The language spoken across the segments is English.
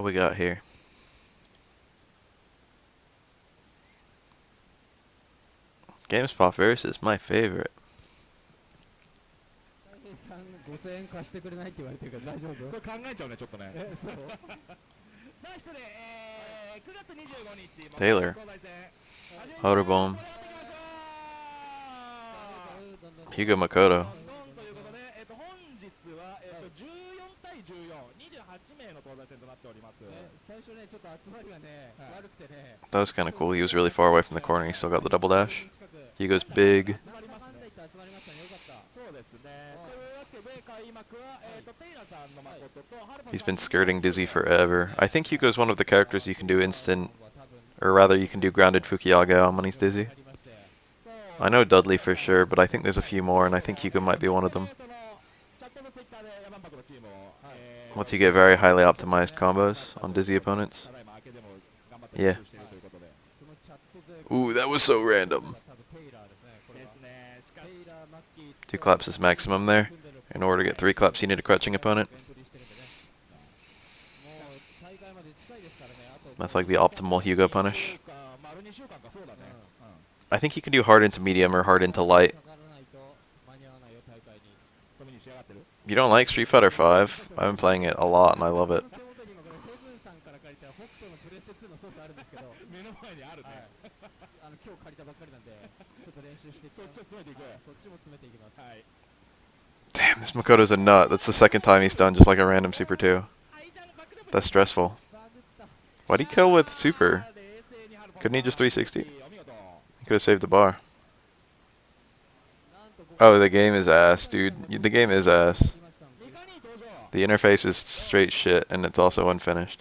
What we got here? GameSpot versus my favorite. さん5000円貸してくれないって言われてるけど大丈夫？これ考えちゃうね、ちょっとね。そうさあ、失礼、9月25日、Taylor. 東西戦、始めて Hoterbomb. 盛り上がっていきましょう。 Hugo Makoto. ドンということで、本日は、14対14、28名の東西戦となっております。最初ねちょっと集まりがね悪くてね That was kind of cool. He was really far away from the corner. He still got the double dash. Hugo's big. なんだかんだ言って集まりましたねよかった。そうですね。というわけで、開幕は、テイラさんの誠と、ハルパ He's さ been んの skirting Dizzy forever. I think Hugo's one of the characters you can do instant, or rather you can do grounded Fukiage on when he's Dizzy. I know Dudley for sure, but I think there's a few more, and I think Hugo might be one of them. そのチャットのツイッターでヤマンバクのチームを、Once you get very highly optimized combos on Dizzy opponents. ただいま明けでも頑張って Yeah. 練習しているということで。 そのチャット勢 Ooh, that was so random. 多分テイラーですねこれは。ですね。しかしテイラーマッキー 2 claps is maximum there. In order to get 3 claps, you need a crouching opponent. エントリーしてるんでね。もう大会まで近いですからね。あと That's like the optimal Hugo punish. 丸2週間かそうだね。I think you can do hard into medium or hard into light. かからないと間に合わないよ大会に。富に仕上がってる。 You don't like Street Fighter 5? I've been playing it a lot and I love it. 手元に今これヘブンさんから借りた北斗のプレステ2のソフトあるんですけど、目の前にあるね。今日借りたばっかりなんでちょっと練習していきそっちを詰めていく。そっちも詰めていきます。はい。 Damn, this Makoto's a nut. That's the second time he's done just like a random Super 2. That's stressful. バグった。 Why'd he kill with Super? Couldn't he just 360? He could have saved the bar. なんとここ Oh, the game is ass, dude. The game is ass. 来ましたんで。 The interface is straight shit and it's also unfinished.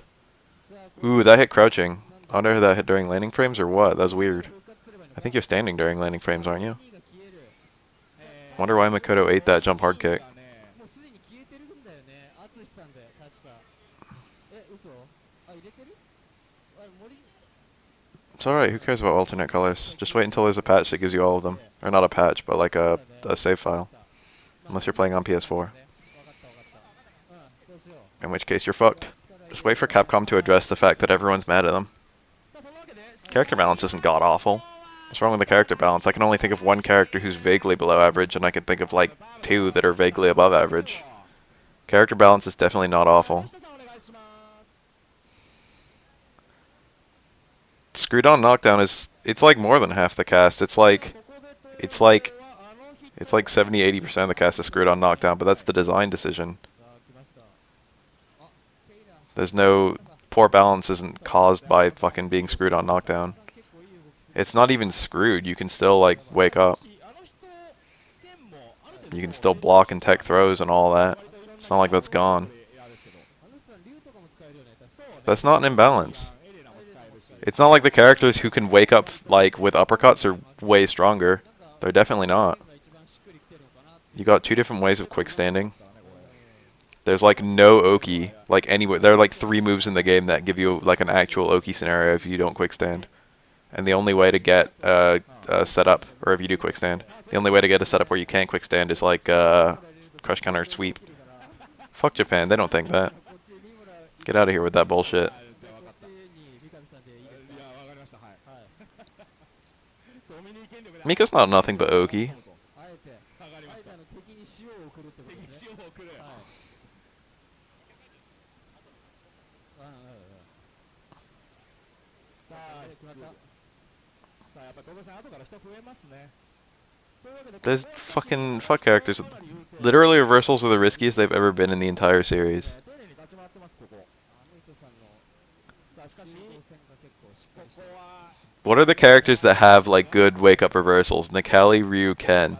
さあこれ Ooh, that hit crouching. I wonder if that hit during landing frames or what. That was weird. 復活すればいいの I か think you're standing during landing frames, aren't you? 2が消える。 Wonder why Makoto ate that jump hard kick. もうすでに消えてるんだよね。淳さんで確か。嘘？あ入れてる？あ森 It's alright, who cares about alternate colors? Just wait until there's a patch that gives you all of them. Or not a patch, but like a save file. Unless you're playing on PS4. わかったわかった。そうしよう。 In which case you're fucked. Just wait for Capcom to address the fact that everyone's mad at them. Character balance isn't god awful. What's wrong with the character balance? I can only think of one character who's vaguely below average, and I can think of like 2 that are vaguely above average. Character balance is definitely not awful. Screwed on knockdown is it's like more than half the cast. It's like 70-80% of the cast is screwed on knockdown, but that's the design decision. さあ来ました。あテイラー There's no poor balance isn't caused by fucking being screwed on knockdown. 結構いい動き。 It's not even screwed. You can still like wake up. You can still block and tech throws and all that. It's not like that's gone. あの人は竜とかも使えるよね確か。 That's not an imbalance. It's not like the characters who can wake up like with uppercuts are way stronger. They're definitely not. 今一番しっくりきてるのかな。 You got 2 different ways of quick standing. There's like no Oki, like anywhere. There are like 3 moves in the game that give you like an actual Oki scenario if you don't quick stand. And the only way to get a setup, or if you do quick stand, the only way to get a setup where you can't quick stand is like crush counter sweep. Fuck Japan, they don't think that. こっち三村 Get out of here with that bullshit. こっちに三上さんでいいですか。いや、わかりました。はい。はい。ドミニー権力で Mika's not nothing but Oki. あえてわかりました。あえて敵に塩を送るってことですね。敵を送る。はい。さあ、決まった。さあ、やっぱ東さん後から人増えますね。というわけで There's fucking fuck characters. Literally reversals are the riskiest they've ever been in the entire series. 丁寧に立ち回ってます、ここ。あの人さんのさあ、しかし、動線が結構しっかこりしてる。こは What are the characters that have like good wake up reversals? Nikali, Ryu, Ken,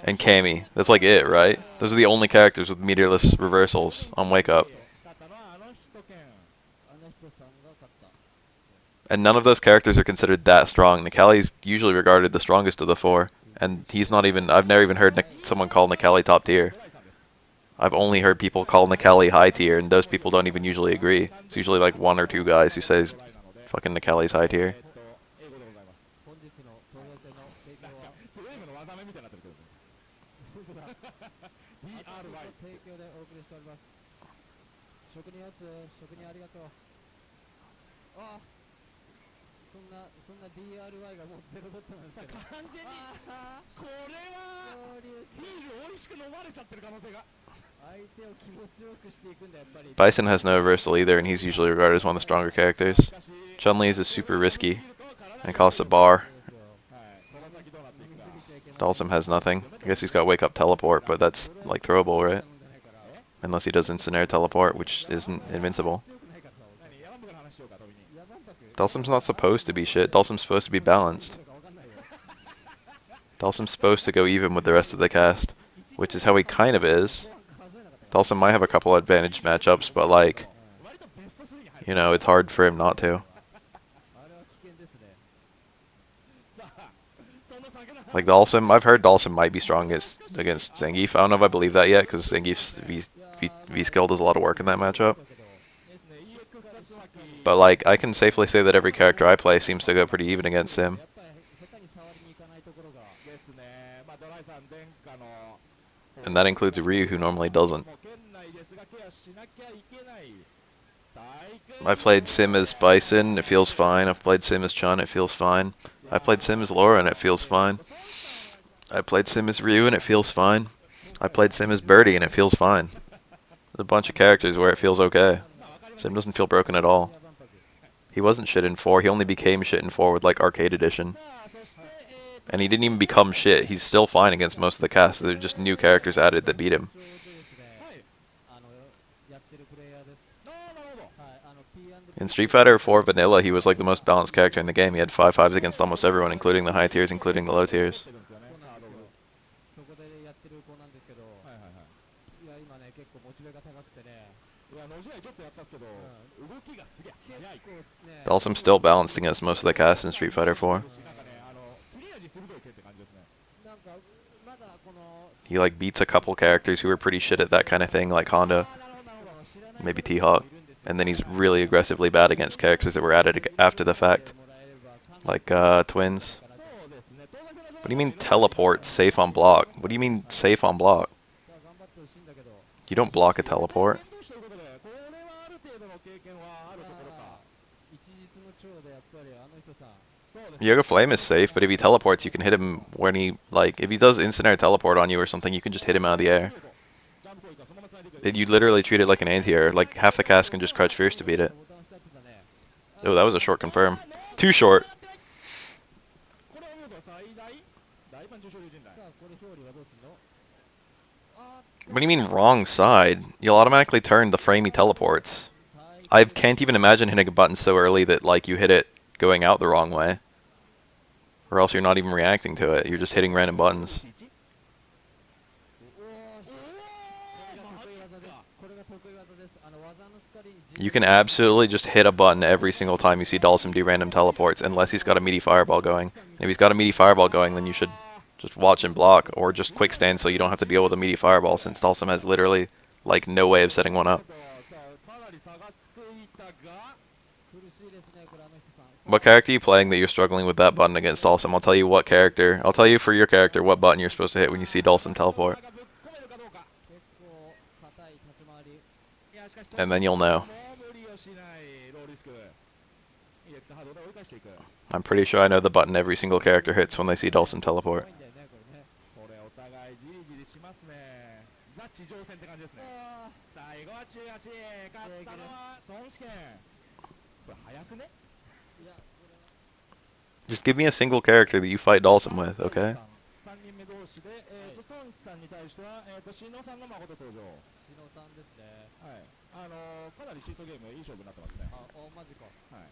and Kami. That's like it, right? Those are the only characters with meteorless reversals on wake up. 勝ったのはあの人剣。あの人さんが勝った。 And none of those characters are considered that strong. Nikali's usually regarded the strongest of the 4. And he's not even, I've never even heard someone call Nikali top tier. I've only heard people call Nikali high tier, and those people don't even usually agree. It's usually like 1 or 2 guys who says fucking Nikali's high tier. 英語でございます。本日の東洋戦の提供はゲームの技名みたいになってるけど。本当だ。朝日の DRY。提供でお送りしております。 さあ、やっぱり東さん後から人増えますね。というわけで、開幕は、職人打つ、職人ありがとう。あ、そんな DRY がもうゼロドットなんですけど。完全にあこれは恐竜ビール美味しく飲まれちゃってる可能性が。相手を気持ちよくしていくんだやっぱり。 Bison has no reversal either, and he's usually regarded as one of the stronger characters. Chun-Li is super risky and costs a bar. はいこの先どうなっていくか。 Dalsum has nothing. I guess he's got Wake Up Teleport, but that's like throwable, right? Unless he does Instant Air Teleport, which isn't invincible. 何ヤマンバの話しようか飛びに。Dalsum's not supposed to be shit. Dalsum's supposed to be balanced. Dalsum's supposed to go even with the rest of the cast, which is how he kind of is. Dalsum might have a couple advantage matchups, but like, 割とベスト3に入る。 you know, it's hard for him not to. あれは危険ですね。さあそんな酒の Like Dalsum, I've heard Dalsum might be strong against Zangief. I don't know if I believe that yet, because Zangief's V skill does a lot of work in that matchup. ですね EX スタッツハッキー But like, I can safely say that every character I play seems to go pretty even against him. やっぱり下手に触りに行かないところが。ですね。まあドライさん殿下の And that includes Ryu, who normally doesn't. もう県内ですがケアしなきゃいけない。大変 I played Sim as Bison, it feels fine. I've played Sim as Chun, it feels fine. I played Sim as Laura, and it feels fine. I played Sim as Ryu, and it feels fine. I played Sim as Birdie, and it feels fine. There's a bunch of characters where it feels okay. Sim doesn't feel broken at all. He wasn't shit in 4, he only became shit in 4 with like Arcade Edition. さあそしてAnd he didn't even become shit. He's still fine against most of the cast. They're just new characters added that beat him. ちょうどですね、はい。やってるプレイヤーです。ああなるほど。はい、P&P In Street Fighter 4 Vanilla, he was like the most balanced character in the game. He had 5-5s against almost everyone, including the high tiers, including the low tiers. 取ってるんですよね。そうなんですよ。そこでやってる子なんですけど、はいはいはい。いや今ね結構モチベが高くてね、いや、野試合ちょっとやったんですけど、動きがすげえ速い。結構ね、 Dalsum's still balanced against most of the cast in Street Fighter 4. なんかね、クリアに鋭い剣って感じですね。なんかまだこの He like beats a couple characters who are pretty shit at that kind of thing, like Honda, なるほど、なるほど。知らない maybe T-Hawk. And then he's really aggressively bad against characters that were added after the fact, もらえればかなり like Twins. そうですね、東海戦の What do you mean teleport safe on block? What do you mean safe on block? さあ頑張ってほしいんだけど、 You don't block a teleport. 剣同士ということで、これはある程度の経験はあるところか。一日の長でやっぱりあの人さん、そうですね。 Yoga Flame is safe, but if he teleports, you can hit him when he, like, if he does instant air teleport on you or something, you can just hit him out of the air. ジャンプ攻撃がそのまま繋いでいく。 You literally treat it like an anti-air. Like, half the cast can just crouch fierce to beat it. ボタン押しちゃってたね。 Oh, that was a short confirm. Too short. これは見事最大大パン中小竜神代。さあこれ表裏はどうすんの？あ What do you mean wrong side? You'll automatically turn the frame he teleports. I can't even imagine hitting a button so early that, like, you hit it going out the wrong way. Or else you're not even reacting to it. You're just hitting random buttons. これが得意技です。技の光に You can absolutely just hit a button every single time you see Dalsum do random teleports, unless he's got a meaty fireball going. And if he's got a meaty fireball going, then you should just watch and block, or just quick stand so you don't have to deal with a meaty fireball, since Dalsum has literally, like, no way of setting one up. かなり差がついたが、苦しいですねこれあの人さん。 What character are you playing that you're struggling with that button against Dalsum? I'll tell you what character. I'll tell you for your character what button you're supposed to hit when you see Dalsum teleport. ぶっ込めるかどうか。結構硬い立ち回り。いやしかし And then you'll know. もう無理をしないローリスク。EX ハードで追い返していく。 I'm pretty sure I know the button every single character hits when they see Dalsum teleport. 怖いんだよねこれね。これお互いじりじりしますね。ザ地上戦って感じですね。あ最後は中足。勝ったのは孫子健。これ早くね。ーいやこ Just give me a single character that you fight Dalsum with, okay? 3人目同士で、孫子さんに対しては、篠さんが誠登場。れ篠さんですね。はい。かなりシーソーゲームいい勝負になってますね。あ、おマジか。はい。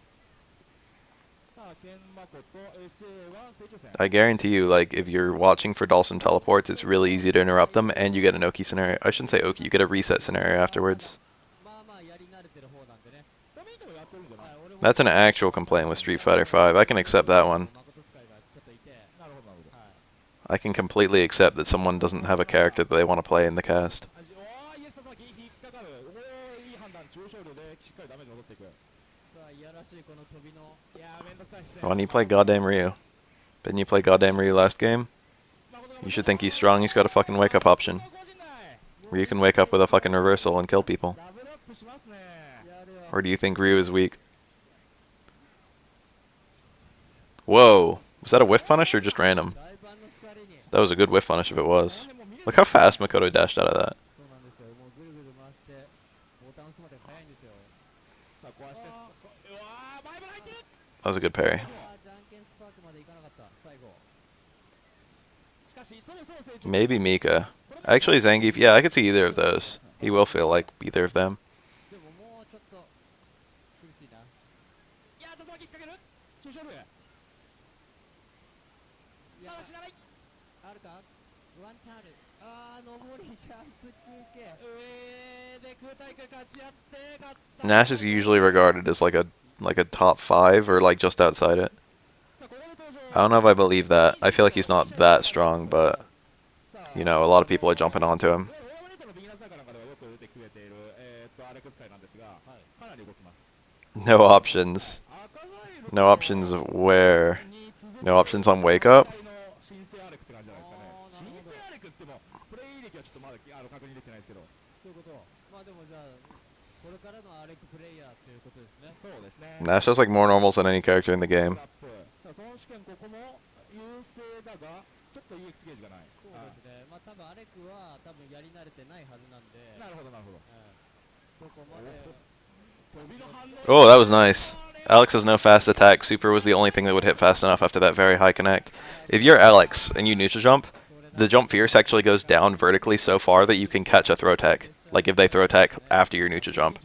さあ、ケンマコと SA は成長戦。 I guarantee you, like, if you're watching for Dalsum teleports, it's really easy to interrupt them, and you get an Oki scenario. I shouldn't say Oki, you get a reset scenario afterwards. まあまあやり慣れてる方なんでね。ダメージもやってるんじゃない？はい、俺も That's an actual complaint with Street Fighter 5. I can accept that one. 誠使いがちょっといて、なるほど、なるほど。はい。 I can completely accept that someone doesn't have a character that they want to play in the cast. おー、イエスさん、引っかかる。おー、いい判断。中小量でしっかりダメージ戻っていく。さあいやらしいこの飛びの。いやー、めんどくさいっすね。 Why don't you play goddamn Ryu? Didn't you play goddamn Ryu last game? You should think he's strong. He's got a fucking wake up option. Ryu can wake up with a fucking reversal and kill people. ダブルアッププしますね。やるよ。 Or do you think Ryu is weak? Whoa. Was that a whiff punish or just random? 大盤の光に。 That was a good whiff punish if it was. Look how fast Makoto dashed out of that. そうなんですよ。もうぐるぐる回してボタン押すまで早いんですよ。さあ壊してうわー前から入ってる。 That was a good parry. あー、じゃんけんスパークまでいかなかった最後。しかしそろそろ成長。 Maybe Mika. Actually, Zangief. Yeah, I could see either of those. He will feel like either of them. でももうちょっと苦しいな。いや竜巻引っ掛ける。中勝負。いやまだ死なない。あるか。ワンチャンある。あー、上りジャンプ中継。上で空大会勝ち合って勝った。 Nash is usually regarded as like a top 5 or like just outside it. さあここで登場。 I don't know if I believe that. I feel like he's not that strong, but さあ you know, a lot of people are jumping onto him. オーバーネットのビギナーズサーカーなんかではよく出てくれているアレックス界なんですが、かなり動きます。 No options. 赤ザイル No options where? No options on wake up? 新生アレクって感じじゃないですかね。新生アレクって言ってもプレイ歴はちょっとまだ確認できてないですけど。そういうこと。まあでもじゃあこれからのアレックプレイヤーということですね。そうですね。 Nash has like more normals than any character in the game. さあその試験ここも優勢だがちょっと EX ゲージがない。そうですね。まあ多分アレックは多分やり慣れてないはずなんで。なるほどなるほど。どこまで。飛びの反応。 Oh, that was nice. Alex has no fast attack. Super was the only thing that would hit fast enough after that very high connect. If you're Alex and you neutral jump, the jump fierce actually goes down vertically so far that you can catch a throw tech. Like if they throw tech after your neutral jump.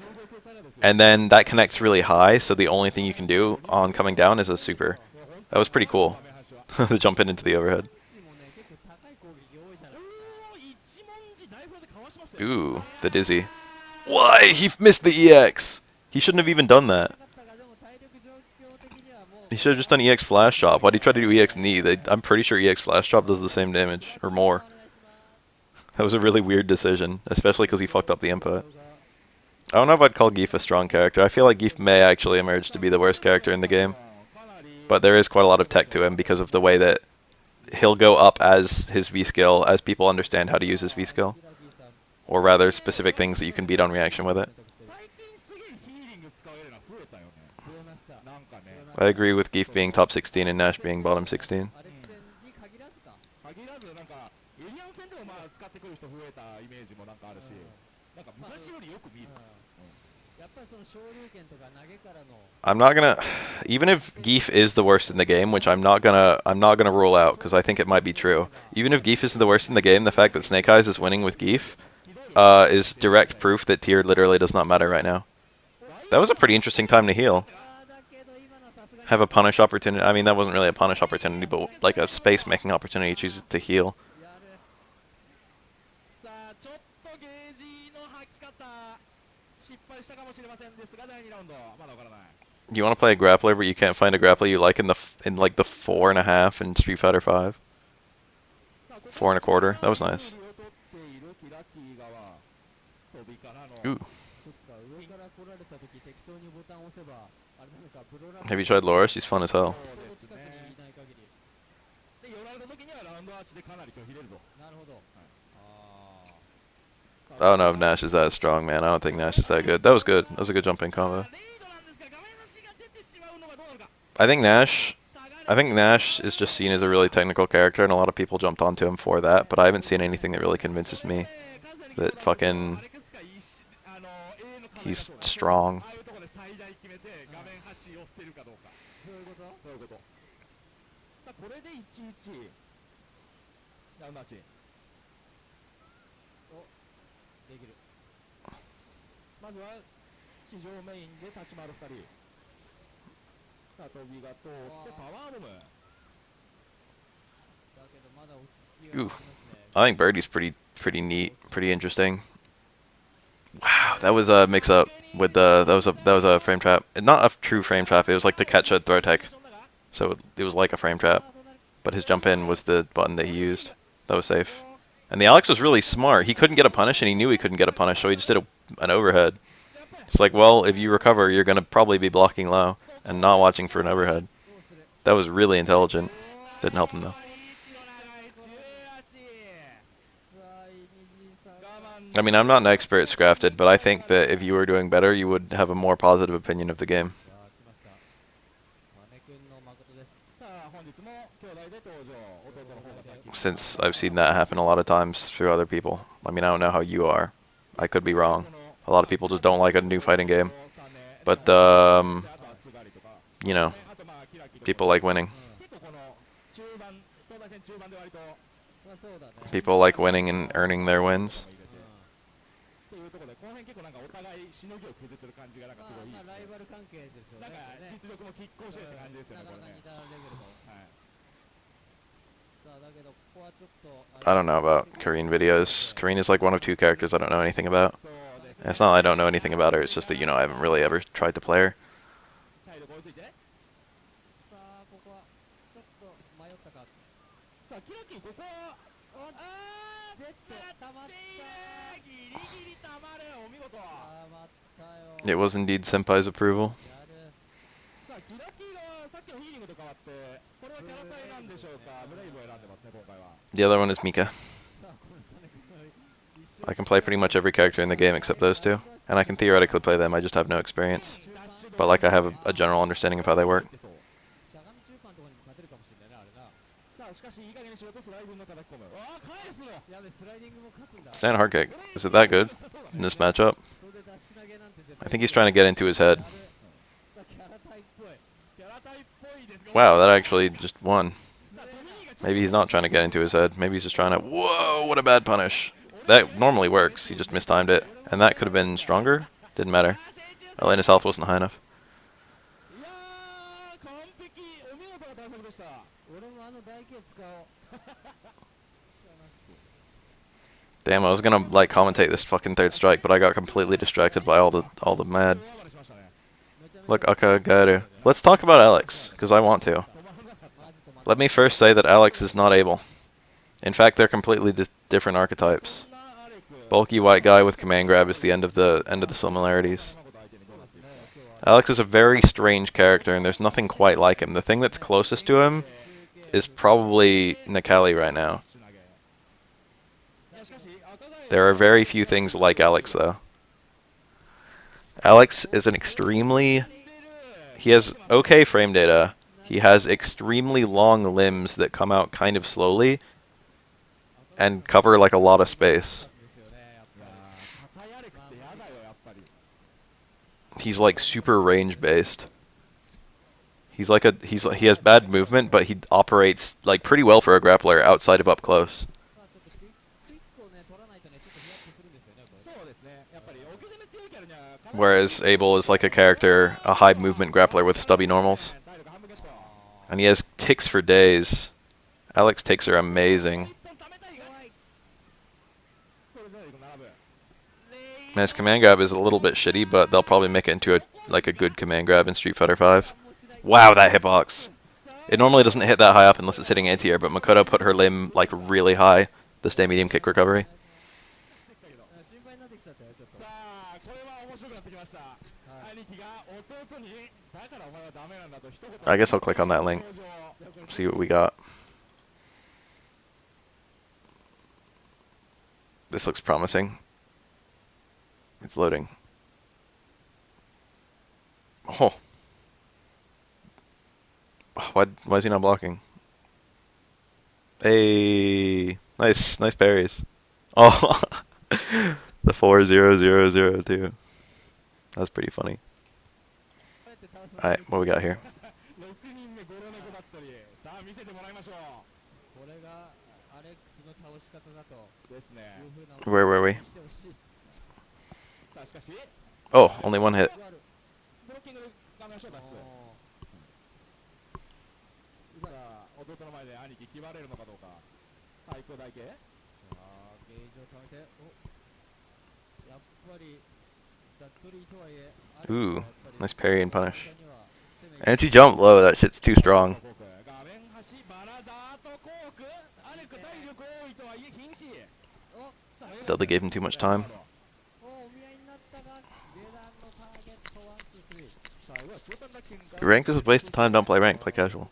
And then that connects really high, so the only thing you can do on coming down is a super. That was pretty cool. The jump in into the overhead. もね結構高い攻撃多いじゃないですか。おー一文字大フラでかわしましたよ。 Ooh, the dizzy. Why? He missed the EX. He shouldn't have even done that. 高かったがでも体力状況的にはもう。 He should have just done EX flash chop. Why'd he try to do EX knee? I'm pretty sure EX flash chop does the same damage, or more. That was a really weird decision, especially because he fucked up the input. I don't know if I'd call Geef a strong character. I feel like Geef may actually emerge to be the worst character in the game. But there is quite a lot of tech to him because of the way that he'll go up as his V skill, as people understand how to use his V skill. Or rather, specific things that you can beat on reaction with it. 最近すげえヒーリング使えるの増えたよね。増えました。なんかね。 I agree with Geef being top 16 and Nash being bottom 16. アレクセンに限らずか。限らずなんかエリアン戦でもまあ使ってくる人増えたイメージもなんかあるし、なんか昔よりよく見る。やっぱりその昇竜拳とか投げからの。 I'm not gonna, even if Geef is the worst in the game, which I'm not gonna rule out because I think it might be true. Even if Geef is the worst in the game, the fact that Snake Eyes is winning with Geef is direct proof that tier literally does not matter right now. That was a pretty interesting time to heal. あーだけど今のはさすがに。 Have a punish opportunity. I mean, that wasn't really a punish opportunity, but like a space making opportunity. Choose to heal. やる。さあちょっとゲージの吐き方失敗したかもしれませんですが第2ラウンドまだわからない。 You want to play a grappler, but you can't find a grappler you like in like the 4.5 in Street Fighter 5. さあここ 4 1/4. That was nice. を取っているキラキー側飛びからの Ooh. そっか、上から来られた時適当にボタンを押せばあれなのかプロラ Have you tried Laura? She's fun as hell. そうです近くにねいない限り。で寄られた時にはラウンドアーチでかなり拒否れると。なるほど。あ I don't know if Nash is that strong, man. I don't think Nash is that good. That was good. That was a good jumping combo. レイドなんですが画面端が出てしまうのがどうなるか。 I think Nash 下がる I think Nash is just seen as a really technical character, and a lot of people jumped onto him for that, but I haven't seen anything that really convinces me that fucking he's strong. ああいうところで最大決めて画面端を捨てるかどうか。そういうこと。そういうこと。さあこれで1-1ラウンドアーチ。できる。まずは地上メインで立ち回る2人。さあ飛びが通ってパワーボム。だけどまだ落ち着きがあり Ooh. ますね。 I think Birdie's pretty neat, pretty interesting. Wow, that was a mix up with that was a frame trap. Not a true frame trap. It was like to catch a throw tech. So it was like a frame trap, but his jump in was the button that he used. That was safe. And the Alex was really smart. He couldn't get a punish, and he knew he couldn't get a punish, so he just did an overhead. It's like, well, if you recover, you're gonna probably be blocking low and not watching for an overhead. That was really intelligent. Didn't help him though. I mean, I'm not an expert at Scrafted, but I think that if you were doing better, you would have a more positive opinion of the game. さあ来ましたマネ君の誠ですさあ本日も兄弟で登場弟の方が先に Since I've seen that happen a lot of times through other people. I mean, I don't know how you are. I could be wrong. A lot of people just don't like a new fighting game. But, you know, people like winning. 結構この中盤東西戦中盤で割とまあそうだね People like winning and earning their wins. というところでこの辺結構なんかお互いしのぎを削ってる感じがなんかすごいいいまあですねライバル関係でしょうなんかね実力も拮抗してるって感じですよねこれねなかなか似たレベルのはいさあだけどここはちょっと I don't know about Korean videos. Korean is like one of two characters I don't know anything about. そうです And it's not that I don't know anything about her, it's just that, you know, I haven't really ever tried to play her. 体力追いついてさあここはちょっと迷ったかさあキラキここはあーでたまったギリギリたまるお見事たまったよ It was indeed Senpai's approval. やるさあキラキがさっきのヒーリングと変わってこれはキャラタイなんでしょうかブレイブを選んでますね今回は The other one is Mika. さあこのマネ君の一生 I can play pretty much every character in the game except those two. And I can theoretically play them, I just have no experience. But like I have a general understanding of how they work. しゃがみ中盤のところにも勝てるかもしれないなあれなさあしかしいい加減にしろとスライディングの叩き込むああ返すのやべスライディングも勝つんだ Stand hard kick. Is it that good in this matchup? それでダッシュ投げなんて絶 I 対 think he's trying to get into his head. やるさあキャラタイっぽいキャラタイっぽいですが Wow, that actually just won. さあトミーがちょっと Maybe he's not trying to get into his head. Maybe he's just trying to... Whoa, what a bad punish. That normally works. He just mistimed it. And that could have been stronger. Didn't matter. Elena's health wasn't high enough. いやー完璧お見事な対策でした俺もあの台形使おう Damn, I was gonna like commentate this fucking third strike, but I got completely distracted by all the mad. 大暴れしましたね Look, Akagaru. Let's talk about Alex, because I want to. 止まらなかった マジ止ま Let me first say that Alex is not able. In fact, they're completely different archetypes. そんなアレク Bulky white guy with command grab is the end of the similarities. Alex is a very strange character, and there's nothing quite like him. The thing that's closest to him is probably Nakali right now. There are very few things like Alex, though. Alex is an extremely... He has okay frame data. He has extremely long limbs that come out kind of slowly and cover like a lot of space. 硬いアレクってやだよやっぱり He's like super range based. He has bad movement, but he operates like pretty well for a grappler outside of up close. まあちょっとクイックをね取らないとねちょっとヒヤッとするんですよねこれそうですねやっぱり置き攻め強いキャラにはかなり Whereas Abel is like a character, a high movement grappler with stubby normals. 体力半分ゲット And he has ticks for days. Alex ticks are amazing. 一本貯めたいがこれで並ぶ And his command grab is a little bit shitty, but they'll probably make it into a good command grab in Street Fighter 5. Wow, that hitbox. It normally doesn't hit that high up unless it's hitting anti-air, but Makoto put her limb like really high. The stay medium kick recovery. 心配になってきちゃったよちょっとさあこれは面白くなってきました兄貴が弟にだからお前はダメなんだと一言 I guess I'll click on that link. 登場 See what we got. This looks promising. It's loading. Oh. Why is he not blocking? Hey, nice parries. Oh, the 4-0-0-0-2. That's pretty funny. Alright, what we got here? 6人目ゴロネコだったりさあ見せてもらいましょうこれがアレックスの倒し方だとですねいう風な Where were we? してほしいさあしかし Oh, only one hit. ブロッキングで画面をショー出すさあ弟の前で兄貴決まれるのかどうか対空台形ゲージを貯めてやっぱりダットリーとはいえ Ooh, nice parry and punish. Anti-jump low, that shit's too strong. 画面端バラダートコークアレク体力多いとはいえ瀕死 Dudley gave him too much time. お見合いになったが下段のターゲット1、2、3最後は中間だけ Ranked is a waste of time, don't play ranked, play casual.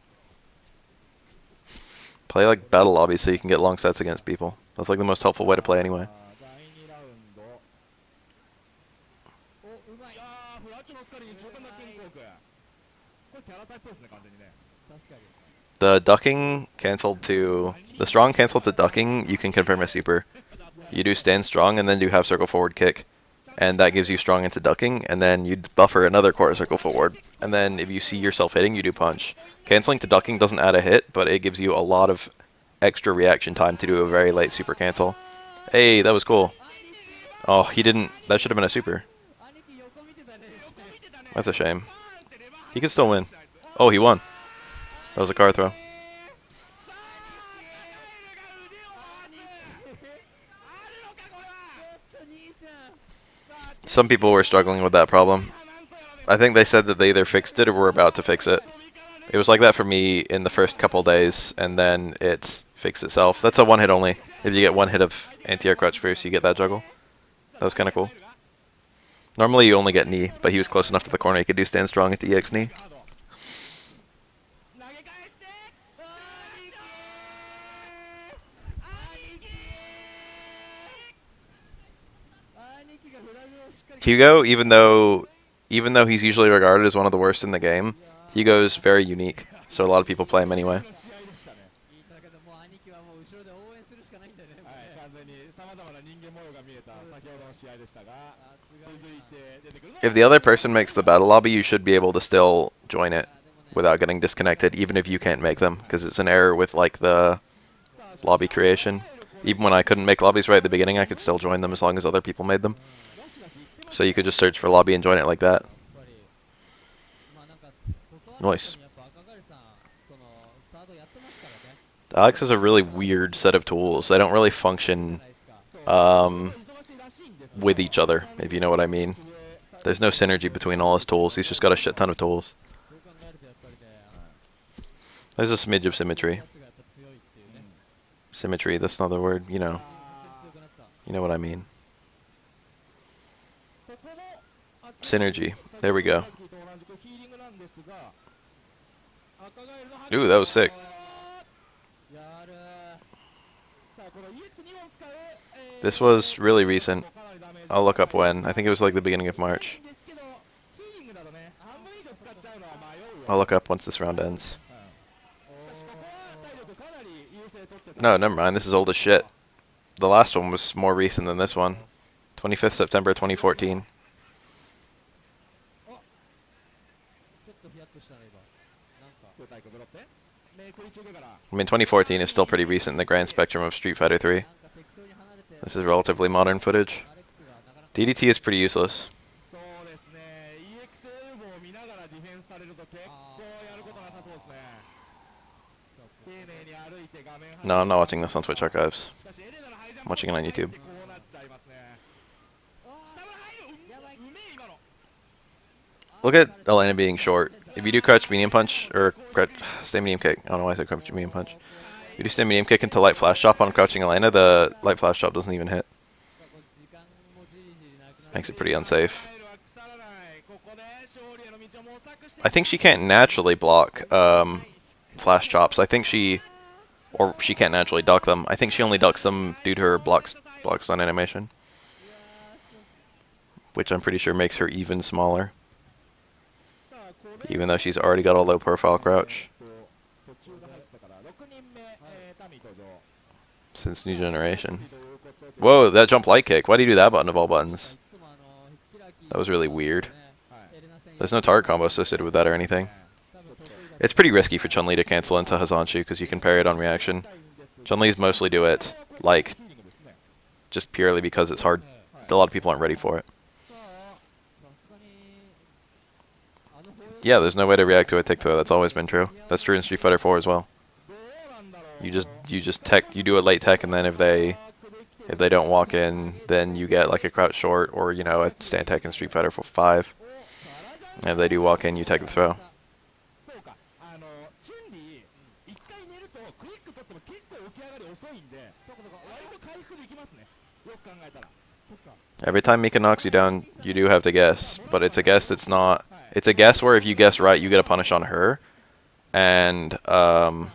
Play like battle lobby so you can get long sets against people. That's like the most helpful way to play anyway. 第2ラウンドこれキャラタイプですね、完全にね。確かに。The ducking canceled to the strong canceled to ducking. You can confirm a super. You do stand strong and then do half circle forward kick, and that gives you strong into ducking. And then you buffer another quarter circle forward. And then if you see yourself hitting, you do punch. Canceling to ducking doesn't add a hit, but it gives you a lot of extra reaction time to do a very late super cancel. Hey, that was cool. Oh, he didn't. That should have been a super. 兄貴横見てたね。 That's a shame. He could still win. Oh, he won. That was a card throw. Some people were struggling with that problem. I think they said that they either fixed it or were about to fix it. It was like that for me in the first couple days, and then it fixed itself. That's a one hit only. If you get one hit of anti-air crouch first, you get that juggle. That was kind of cool. Normally you only get knee, but he was close enough to the corner he could do stand strong at the EX knee. 投げ返して兄貴がフラグをしっかり。 Hugo, even though he's usually regarded as one of the worst in the game, Hugo's very unique, so a lot of people play him anyway. の試合でしたね。言いたけどもう兄貴はもう後ろで応援するしかないんだよね。もうはい、ね完全に様々な人間模様が見えた先ほどの試合でしたが、続いて出てくるのは If the other person makes the battle lobby, you should be able to still join it without getting disconnected, even if you can't make them, because it's an error with like the lobby creation. Even when I couldn't make lobbies right at the beginning, I could still join them as long as other people made them. So you could just search for lobby and join it like that. やっぱりまあなんか断る Nice. 人にやっぱ赤狩さんそのサードやってますからね。 Alex has a really weird set of tools. They don't really function じゃないですか。 忙しいらしいんですよ。 with each other, if you know what I mean. There's no synergy between all his tools. He's just got a shit ton of tools. そう考えるとやっぱりね、 There's a smidge of symmetry. やつがやっぱ強いっていうね。 Symmetry, that's not the word, you know. 全然強くなった。 You know what I mean. ここも Synergy. There we go. さっきと同じくヒーリングなんですが、赤ガエルのハッ Ooh, that was sick. やるさあこの EX2 本使う、This was really recent. I'll look up when. I think it was like the beginning of March. ですけどヒーリングだとね、半分以上使っちゃうのは迷うよ。 I'll look up once this round ends. しかしここは体力かなり優勢取ってた。 No, never mind. This is old as shit. The last one was more recent than this one. 25th September 2014. ちょっとヒヤッとしたね今。なんか空対空ブロってメイク中から I mean, 2014 is still pretty recent in the grand spectrum of Street Fighter 3. なんか適当に離れて This is relatively modern footage. アレックスがなかなか DDT is pretty useless. そうですね EX エルボーを見ながらディフェンスされると結構やることなさそうですね丁寧に歩いて画面 No, I'm not watching this on Twitch archives. しかしエレナのハイジャン I'm watching it on YouTube. こうなっちゃいますね下が入るやばい。うめえ今の Look at Elena being short. If you do crouch medium punch, or crouch, stay medium kick, I don't know why I said crouch medium punch. If you do stay medium kick into light flash chop on crouching Elena, the light flash chop doesn't even hit. 時間もじりじりなくなる Makes it pretty unsafe. ガエルは腐らないここで勝利への道を模索して I think she can't naturally block flash chops. I think or she can't naturally duck them. I think she only ducks them due to her block stun animation, which I'm pretty sure makes her even smaller, さあこれ even though she's already got a low profile crouch 途中で入ったから6人目タミ登場 since New Generation. ということで Whoa, that jump light kick. Why do you do that button of all buttons? いつも開き That was really weird. はいエレナ戦 There's no target combo associated with that or anything. 多分得意だ It's pretty risky for Chun-Li to cancel into Hazanshu because you can parry it on reaction. Chun-Li's mostly do it, like, ヒーリングですね just purely because it's hard. A lot of people aren't ready for it. さあさすがにあのフォー Yeah, there's no way to react to a tick throw. That's always been true. That's true in Street Fighter 4 as well. どうなんだろう You just tech, you do a late tech, and then if they don't walk in, then you get like a crouch short or you know a stand tech in Street Fighter 5. And if they do walk in, you tech the throw. そうかチュンリー一回寝るとクリック取っても結構起き上がり遅いんで割と回復できますねよく考えたら Every time Mika knocks you down, you do have to guess, but it's a guess that's not. It's a guess where if you guess right, you get a punish on her, and タミ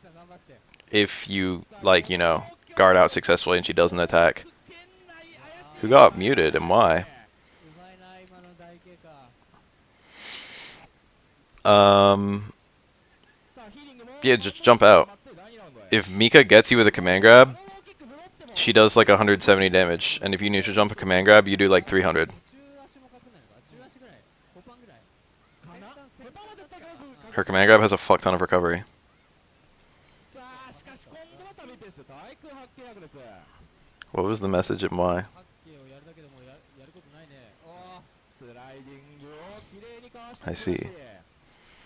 さん頑張って if you like you know guard out successfully and she doesn't attack. Who got muted and why? うまいな今の台形か Um, さあヒーリングも yeah, just jump out. If Mika gets you with a command grab, she does like 170 damage, and if you neutral jump a command grab, you do like 300. 中足も書くんないのか中足ぐらい5パンぐらいかなペパは絶対書く Her command grab has a fuck ton of recovery. さあしかし今度は旅ペース対空発見白熱 What was the message at Y? 八景をやるだけでもやることないねおースライディングをきれいにかわして I see.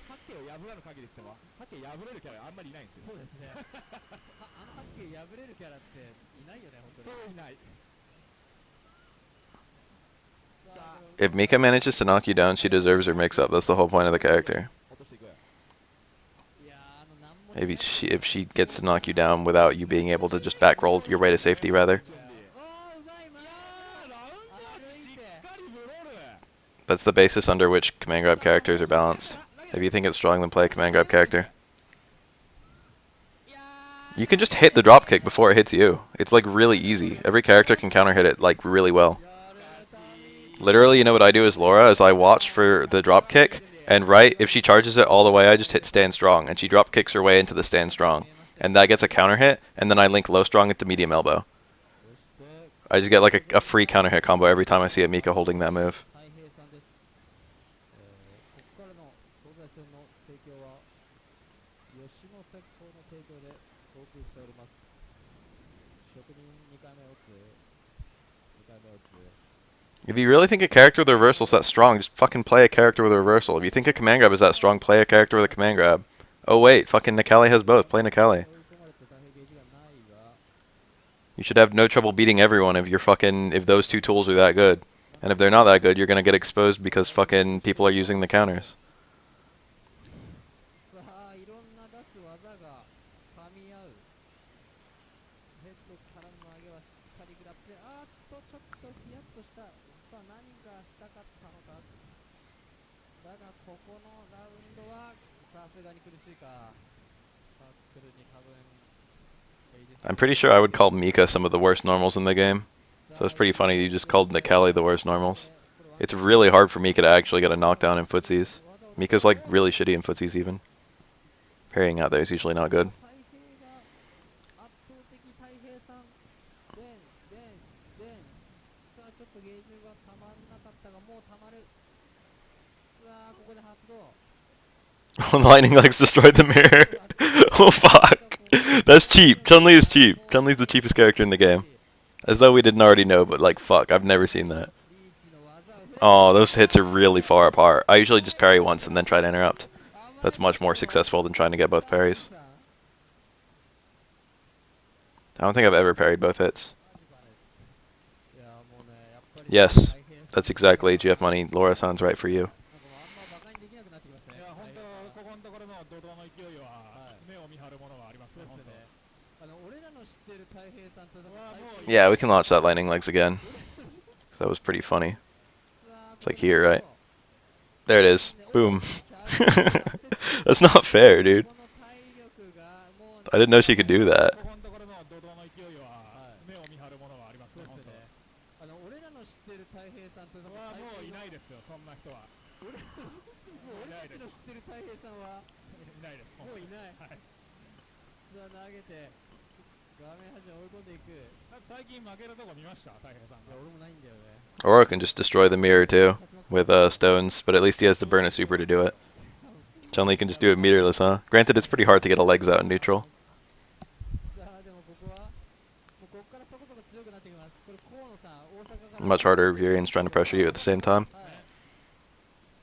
八景を破らぬ限りですね八景破れるキャラあんまりいないんですよそうですねあの八景破れるキャラっていないよね本当そにういない If Mika manages to knock you down, she deserves her mix-up. That's the whole point of the character. 落としていく いやなんも Maybe if she gets to knock you down without you being able to just back roll your way to safety, rather. おーうまいまいやーラウンド8しっかりブロール That's the basis under which command grab characters are balanced. If you think it's strong, then play a command grab character. You can just hit the drop kick before it hits you. It's like really easy. Every character can counter hit it like really well. Literally, you know what I do as Laura is I watch for the drop kick, and right, if she charges it all the way, I just hit stand strong, and she drop kicks her way into the stand strong. And that gets a counter hit, and then I link low strong into medium elbow. I just get like a free counter hit combo every time I see a Mika holding that move. 太平さんですここからの東西線の提供は吉野石膏の提供でお送りしております職人2回目打つ2回目打つ If you really think a character with a reversal is that strong, just fucking play a character with a reversal. If you think a command grab is that strong, play a character with a command grab. Oh wait, fucking Nakali has both. Play Nakali. 追い込まれて太平ゲージがないが You should have no trouble beating everyone if those two tools are that good. And if they're not that good, you're gonna get exposed because fucking people are using the counters. さあいろんな出す技が噛み合うヘッドからの上げはしっかり食らってあーっとちょっとヒヤッとしたさあ何がしたかったのかだがここのラウンドはさすがに苦しいかタックルに多分 I'm pretty sure I would call Mika some of the worst normals in the game. So it's pretty funny you just called Nakali the worst normals. It's really hard for Mika to actually get a knockdown in footsies. Mika's like really shitty in footsies even. Parrying out there is usually not good. 太平が圧倒的太平さんでんさあちょっとゲージがたまんなかったがもうたまるさあここで発動 Lightning legs destroyed the mirror. Oh fuck. That's cheap. Chun-Li is cheap. Chun-Li's the cheapest character in the game. As though we didn't already know, but like fuck, I've never seen that. リーチの技を Oh, those hits are really far apart. I usually just parry once and then try to interrupt. That's much more successful than trying to get both parries. I don't think I've ever parried both hits. いやもうねやっぱり Yes, 太平さん that's exactly GF money. Laura sounds right for you. なんかもうあんまバカにできなくなってきましたねいや本当太平さんはここのところの怒涛の勢いは目を見張るものがありますね本そうです当ね俺らの知ってる太平さんとなんかうわもう Yeah, we can launch that lightning legs again. 'Cause that was pretty funny. It's like here, right? There it is. Boom. That's not fair, dude. I didn't know she could do that. ここのところの怒涛の勢いは目を見張るものがありますね本当俺らの知ってる太平さんとなんかうわもういないですよそんな人は俺たちの知ってる太平さんはいないですもういないはいさあ投げて画面端に追い込んでいくいなんか最近負けるとこ見ました大平さんがや俺もないんだよね Aura can just destroy the mirror too with stones, but at least he has to burn a super to do it. Chun-Li can just do it meterless, huh? Granted, it's pretty hard to get a legs out in neutral. さあでもここはもうここからそこそこ強くなってきますこれ河野さん大阪から Much harder if Urian's trying to pressure you at the same time. は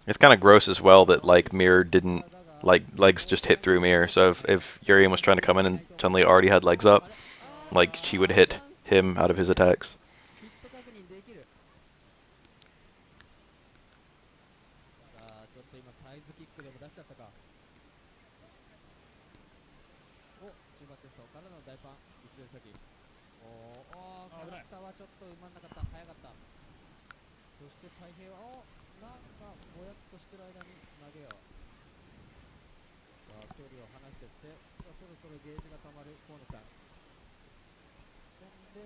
い It's kind of gross as well that like mirror didn't like legs just hit through mirror. So if Urian was trying to come in and Chun-Li already had legs up, like she would hit him out of his attacks. ヒット確認できるさあちょっと今サイズキックでも出しちゃったかお中盤テストからの大パン一連先おー唐草はちょっとうまんなかった早かったそして太平はなんかぼやっとしてる間に投げようさあ距離を離してってさあそろそろゲージがたまる河野さんそんで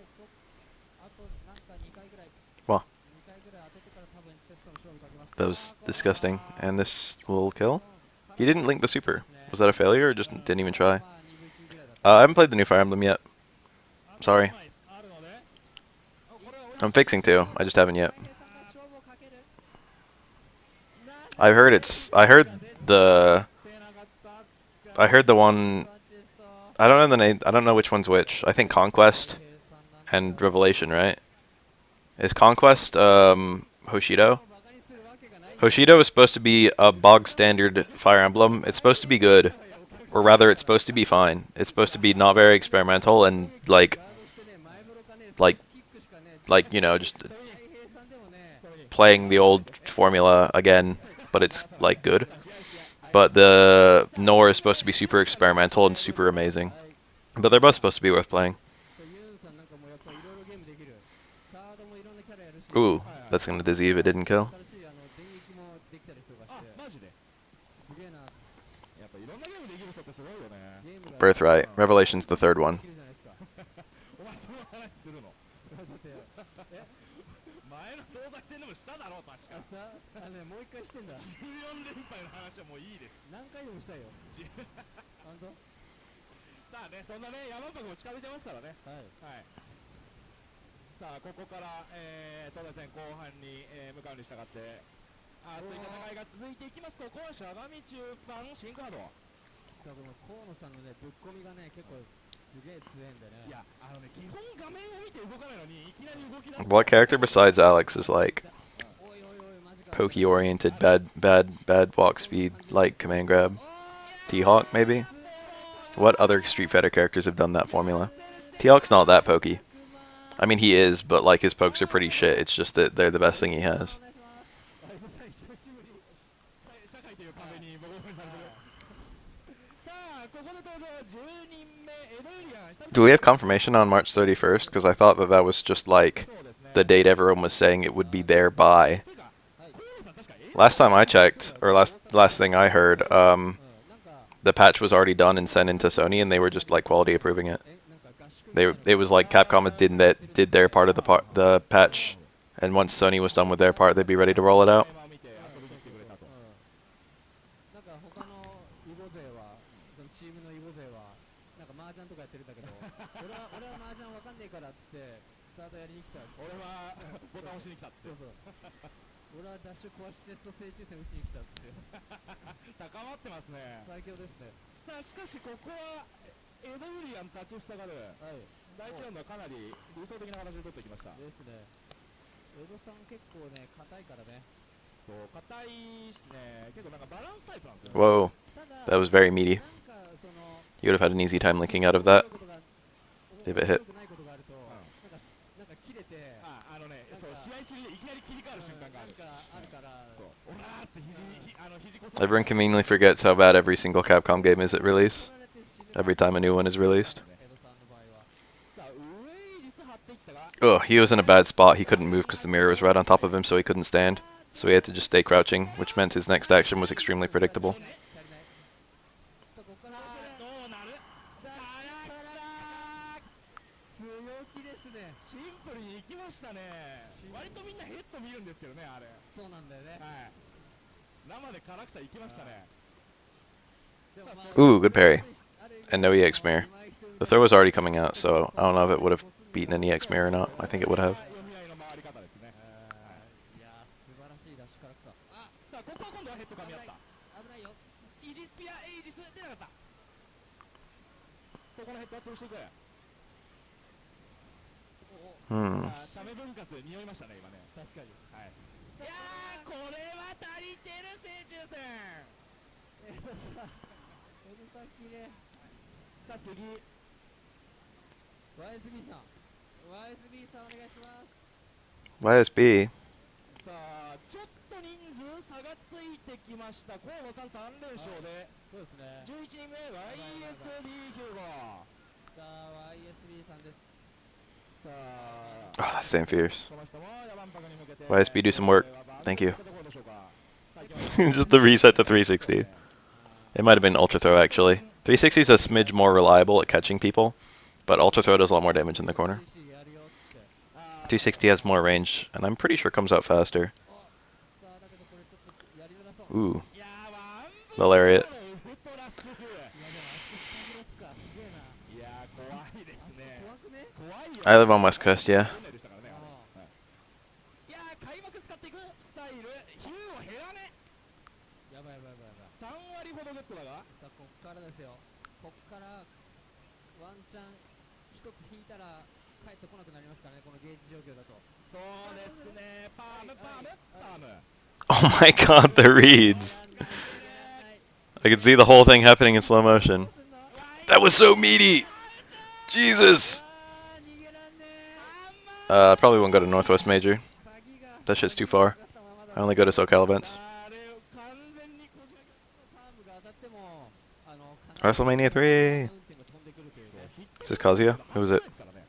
あとなんか2回ぐらい Wow. 2回ぐらい当ててから多分テストの勝負かけます That was disgusting. And this will kill? He didn't link the super. Was that a failure or just didn't even try? まあ2分1厘ぐらいだった I haven't played the new Fire Emblem yet. Sorry. あるのでこれは I'm fixing to. I just haven't yet. 大平さんが勝負をかける I heard it's. I heard the. 出なかった I heard the one. パンチェスト I don't know the name. I don't know which one's which. I think Conquest 大平さんなんか and Revelation, right? Is Conquest Hoshido? バカにするわけがない Hoshido is supposed to be a bog standard Fire Emblem. It's supposed to be good, or rather, it's supposed to be fine. It's supposed to be not very experimental and like, ガードしてね前風呂かね like, キックしかね like you know, just 大平さんでもね playing the old formula again, but it's like good. But the Nor is supposed to be super experimental and super amazing. But they're both supposed to be worth playing. ユンさんなんかもやっぱいろいろゲームできるサードもいろんなキャラやるし Ooh, that's gonna disease if it didn't kill. 新しい電撃もできたりとかしあてマジですげえなやっぱいろんなゲームできる人ってすごいよねゲームが Birthright. Revelation's the third one. できるじゃないですかお前その話するのだってえ前の東西戦でもしただろう確か明日ねもう一回してんだ14連敗の話はもういいです何回でもしたいよ本当さあねそんなね山パクも近づいてますからねはいはいさあここから、東西戦後半に、向かうに従って熱い戦いが続いていきますここはしゃがみ中盤シンクハードさあこの河野さんのねぶっ込みがね結構すげえ強いんでねいや基本画面を見て動かないのにいきなり動き出す What character besides Alex is like おいおいおいマジか pokey oriented, bad walk speed, like command grab? T-Hawk maybe? What other Street Fighter characters have done that formula? T-Hawk's not that pokey. I mean, he is, but like his pokes are pretty shit. It's just that they're the best thing he has. お願いします相武さん久しぶり社会という壁にボコボコにされてるさあここで登場10人目エドエリアン Do we have confirmation on March 31st? Because I thought that that was just like そうですね the date everyone was saying it would be there by. てか河野さん確か Last time I checked, or last thing I heard, なんか the patch was already done and sent into Sony, and they were just like quality approving it. なんか合宿 It was like Capcom did their part of the patch, and once Sony was done with their part, they'd be ready to roll it out. を見て遊びに来てくれたとなんか他のイボ勢はそのチームのイボ勢はなんか麻雀とかやってるんだけど俺は麻雀わかんねえからっつってスタートやりに来たっつって俺はボタン押しに来たってそうそう俺はダッシュ壊しテスト正中戦打ちに来たっつって高まってますね最強ですねさあしかしここはエドユリアン立ちふさがるはい第1ラウンドはかなり理想的な形を取ってきましたですねエドさん結構ね硬いからねそう硬いしね結構なんかバランスタイプなんですよね Whoa, ただ that was very meaty. なんかその You would have had an easy time linking out of that. If it hit. 面白くないことがあるとなんか切れてそう試合中にいきなり切り替わる瞬間があるなんかあるからそうオラーって肘こそ Everyone conveniently forgets how bad every single Capcom game is at release. Every time a new one is released. エドさんの場合はさあ上イリス張っていったが Oh, he was in a bad spot. He couldn't move because the mirror was right on top of him, so he couldn't stand. So he had to just stay crouching, which meant his next action was extremely predictable. 足りないさあここからどうなる強気ですねシンプルにいきましたね割とみんなヘッド見るんですけどねあれそうなんだよねはい生で唐草いきましたねでもまあ Ooh, good parry. ある意味 And no EX mirror. The throw was already coming out, so I don't know if it would have beaten an EX mirror or not. I think it would have. 読み合いの回り方ですねいやー素晴らしいダッシュから来たあさあここは今度はヘッド噛み合った危ないよイジスピアエイジス出なかったここのヘッドは潰していく Hmm. タメ分割匂いましたね今ね確かにはいいやーこれは足りてる正中戦エドさんエドさん綺麗さあ次 YSB さん YSB さんお願いします YSB. さあちょっと人数差がついてきました河野さん3連勝でそうですね11人目 YSB ヒューゴさあ YSB さんですさあ Oh, that's damn fierce. この人もヤバンパクに向けて YSB, do some work. Thank you. どこでしょうかさあ行きます Just the reset to 360. It might have been Ultra Throw, actually. 360 is a smidge more reliable at catching people, but Ultra Throw does a lot more damage in the corner. やるよってあー 260 has more range, and I'm pretty sure comes out faster. さあだけどこれちょっとやりづらそう Ooh. いやーワン The lariat. ウルトラスグ。いやでもあそこ下ブロックかすげえな。いやー怖いですね。怖くね。怖いよ。 I live on West Coast, yeah. ルネでしたからね、あれ。はい、いやー開幕使っていくスタイル。ヒューを減らね。やばいやばいやばいやばい。3割ほどゲットだが。さあこっからですよ。こっからワンチャン一つ引いたら帰ってこなくなりますからね、このゲージ状況だと。そうですね。パームパームパーム。 Oh my god, the reads. I could see the whole thing happening in slow motion. That was so meaty. Jesus. Probably won't go to Northwest Major. That shit's too far. I only go to SoCal events. あれ完全にこじ開けパームが当たってもWrestleMania 3. Is this Kazuya? Who is it? ですからね。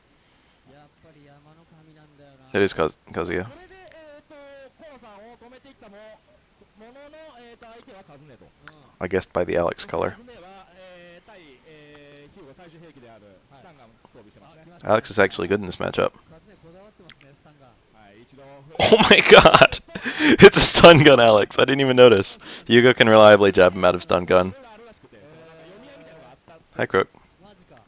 やっぱり山の神なんだよな。 It is Kazuya. これで河野さんを止めていったものの、相手はカズネと。 I guessed by the Alex color. カズネは、対、ヒューゴ最終兵器であるスタンガン装備してますね。 Alex is actually good in this matchup. カズネこだわってますね、スタンガン。はい、一度 Oh my god! It's a stun gun, Alex. I didn't even notice. Hugo can reliably jab him out of stun gun. いろいろあるらしくて、そのなんか読み合いみたいなのがあったって。 Hi, Crook. マジか。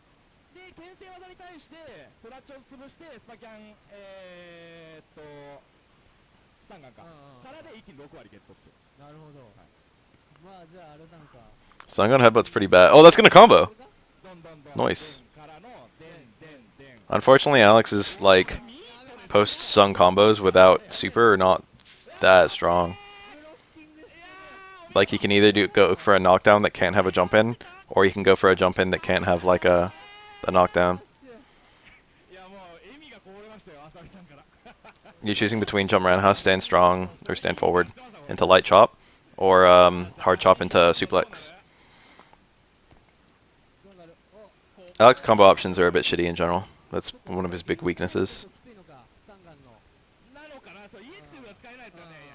で、牽制技に対してフラッチを潰してスパキャン、スタンガンか、からで一気に6割ゲットって。なるほど。まあじゃああれなのか。 Stun gun headbutt's pretty bad. Oh, that's gonna combo. どんどんどん Nice. からのでんでんでん。 Unfortunately, Alex's like post stun combos without super are not that strong. Like he can either go for a knockdown that can't have a jump in, or he can go for a jump in that can't have like a knockdown. いやもう笑みがこぼれましたよ、浅見さんから。 You're choosing between jump roundhouse, stand strong, or stand forward into light chop, or hard chop into suplex. Alex combo options are a bit shitty in general. That's one of his big weaknesses. きついのか、スタンガンの。なのかな、そう EX が使えないですからね。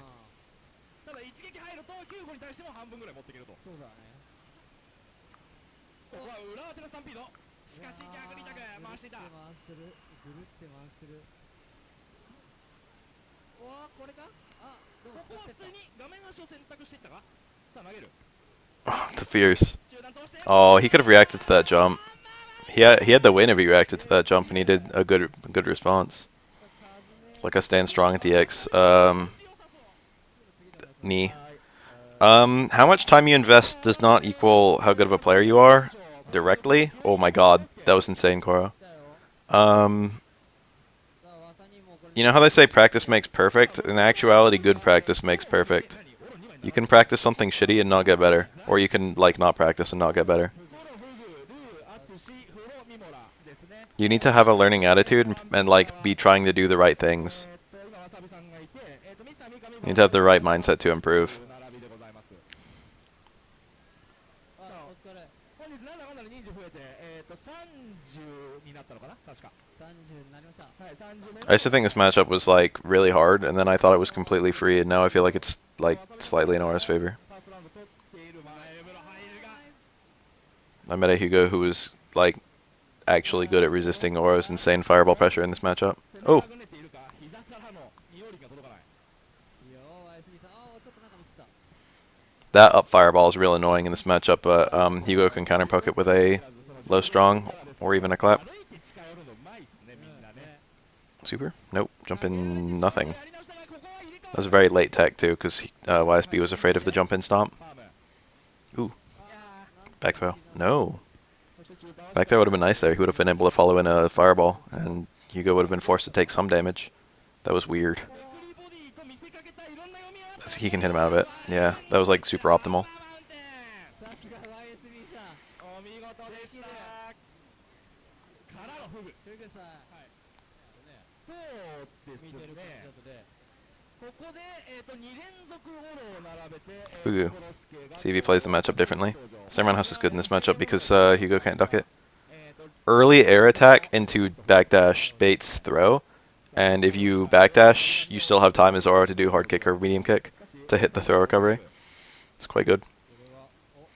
ただ一撃入るとヒューゴに対しても半分ぐらい持っていけると。そうだね。ここは裏当てのスタンピード。しかし逆にタク回していた。回してる。ぐるって回してる。おわ、これか。あ、でもここは普通に画面足を選択していったか。さあ投げる。 The fierce. 中段通して。 Oh, he could have reacted to that jump. He had the win if he reacted to that jump, and he did a good response. It's like a stand strong at the X. Knee. How much time you invest does not equal how good of a player you are directly. Oh my god, that was insane, Koro. You know how they say practice makes perfect? In actuality, good practice makes perfect. You can practice something shitty and not get better, or you can like not practice and not get better. You need to have a learning attitude and like be trying to do the right things. You need to have the right mindset to improve. あ、お疲れ。本日なんだかんだで人数増えて、30になったのかな、確か。 30になりました。はい、30 I used to think this matchup was like really hard, and then I thought it was completely free, and now I feel like it's like slightly in Aura's favor. ファーストラウンド取っている前ブロ入るが。 I met a Hugo who was like actually good at resisting Aura's insane fireball pressure in this matchup. Oh, 背中がねているか、膝からの身寄りが届かない。いいよ、SB さん。あ、ちょっとなんかミスった。 that up fireball is real annoying in this matchup, but Hugo can counter poke it with a low strong or even a clap. 歩いて近寄るのうまいっすね、みんなね。 Super? Nope. Jump in nothing. That was a very late tech too, because YSB was afraid of the jump in stomp. Ooh. Back throw. No. Back throw would have been nice there. He would have been able to follow in a fireball, and Hugo would have been forced to take some damage. That was weird. He can hit him out of it. Yeah, that was like super optimal. さすが YSB さん。お見事でした。からのフグ。フグさん。はい。ね、そうです見てる感ねじだ。とで。ここで、2連続フォローを並べて、Fugu. コロスケが See if he plays the matchup differently. Samurai House is good in this matchup because Hugo can't duck it. Early air attack into backdash baits throw, and if you backdash, you still have time as Aura to do hard kick or medium kick to hit the throw recovery. It's quite good. これは、お、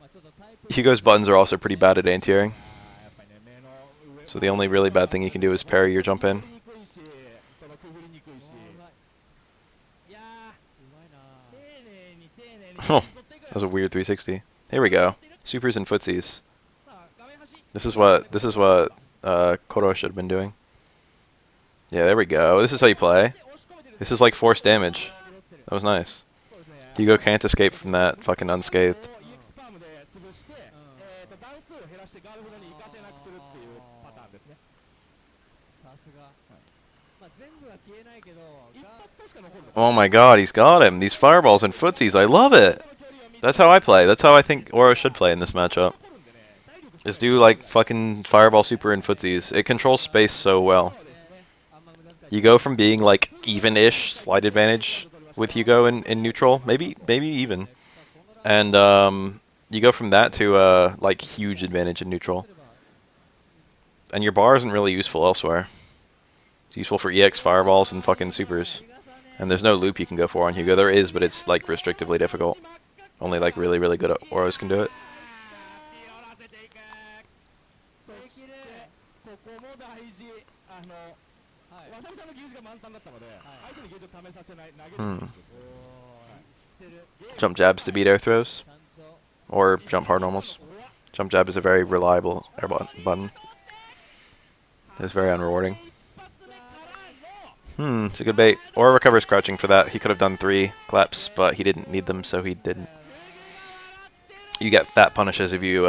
まあちょっとタイプ。 Hugo's buttons are also pretty bad at anti-airing, やっぱりね、目の上 so the only really bad thing you can do is parry your jump in. そのくぐりにくいし、いやー、うまいな。丁寧に丁寧に Oh, That was a weird 360. Here we go. Supers and footsies. さあ画面端 This is what Koro should have been doing. Yeah, there we go. This is how you play. 押し込めてる This is like force damage. That was nice. そうですね Hugo can't escape from that fucking unscathed. EX パームで潰して段数を減らしてガードフロに行かせなくするっていうパターンですねさすが。まあ全部は消えないけど、一発確か残るんです Oh my god, he's got him. These fireballs and footsies, I love it. That's how I play. That's how I think Oro should play in this matchup. 残るんでね体力 Is do like fucking fireball super and footsies. It controls space so well. そうですね あんま無駄遣い You go from being like even-ish slide advantage with Hugo in neutral, maybe even, and you go from that to like huge advantage in neutral. And your bar isn't really useful elsewhere. It's useful for EX fireballs and fucking supers. And there's no loop you can go for on Hugo. There is, but it's like restrictively difficult. Only like really good Oros can do it. 寄らせていくそしてここも大事はいわさびさんのゲージが満タンだったので相手にゲージを試させない投げる Hmm. んですよ 知ってる。 Jump jabs to beat air throws, ちゃんと。 or jump hard normals. Jump jab is a very reliable air button. It's very unrewarding. 一発目からの It's a good bait. Or recovers crouching for that. He could have done 3 claps, but he didn't need them, so he didn't. You get fat punishes if you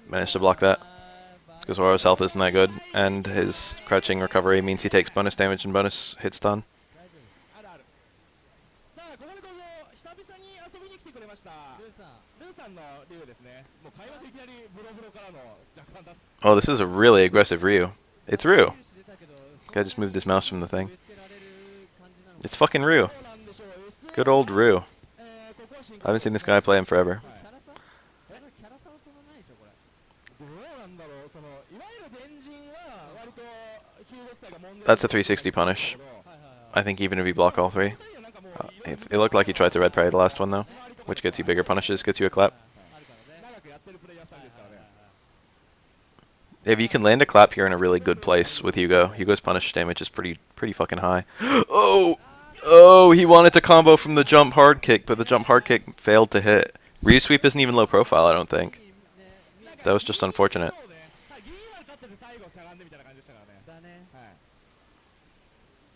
manage to block that. Because Oro's health isn't that good, and his crouching recovery means he takes bonus damage and bonus hit stun. あるあるさあここでどうぞ久々に遊びに来てくれましたルーさん。ルーさんの竜ですねもう会話でいきなりブロブロからの若干だ Oh, this is a really aggressive Ryu. It's Ryu. 出たけど、 Guy just moved his mouse from the thing. 植え付けられる感じなのか It's fucking Ryu. どうなんでしょう Good old Ryu. ここは進行 I haven't seen this guy play him forever. キャラさキャラさはそんなないでしょこれ。どうなんだろうそのいわゆる電人は割とヒューゴ使いが問題 That's a 360 punish. はいはいはい。 I think even if you block all 3. It looked like he tried to red parry the last one though, which gets you bigger punishes, gets you a clap. あるからね。長くやってるプレイヤー2人ですからね If you can land a clap, you're in a really good place with Hugo. Hugo's punish damage is pretty fucking high. Oh, he wanted to combo from the jump hard kick, but the jump hard kick failed to hit. Ryu sweep isn't even low profile, I don't think. That was just unfortunate. そうねギリまで立ってて最後しゃがんでみたいな感じでしたからねだね。はい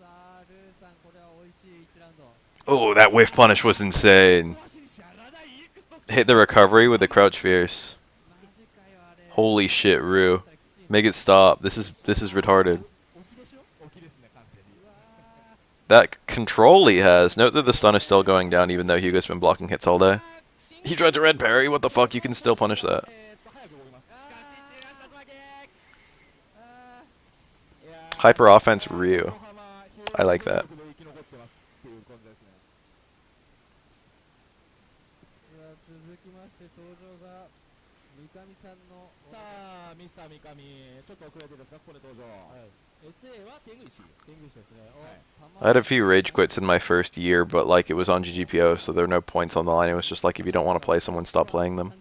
さあルーさんこれは美味しい1ラウンド。 Oh, that whiff punish was insane. 足にしゃがない EX と Hit the recovery with the crouch fierce. マジかよあれ。 Holy shit, Ryu. Make it stop. This is retarded. 沖でしょ。起きですね完全にうわー That control he has. Note that the stun is still going down even though Hugo's been blocking hits all day. He tried to red parry. What the fuck? You can still punish that. 早く動きますしかし中段竜巻あいや Hyper offense Ryu. I like that. 生き残ってますっていう感じですねーさあ続きまして登場が三上さんの。さあミスター三上ちょっと遅れてですかここで登場、SA は天狗石天狗師ですね。おはい I had a few rage quits in my first year, but like it was on GGPO, so there were no points on the line. It was just like if you don't want to play someone, stop playing them.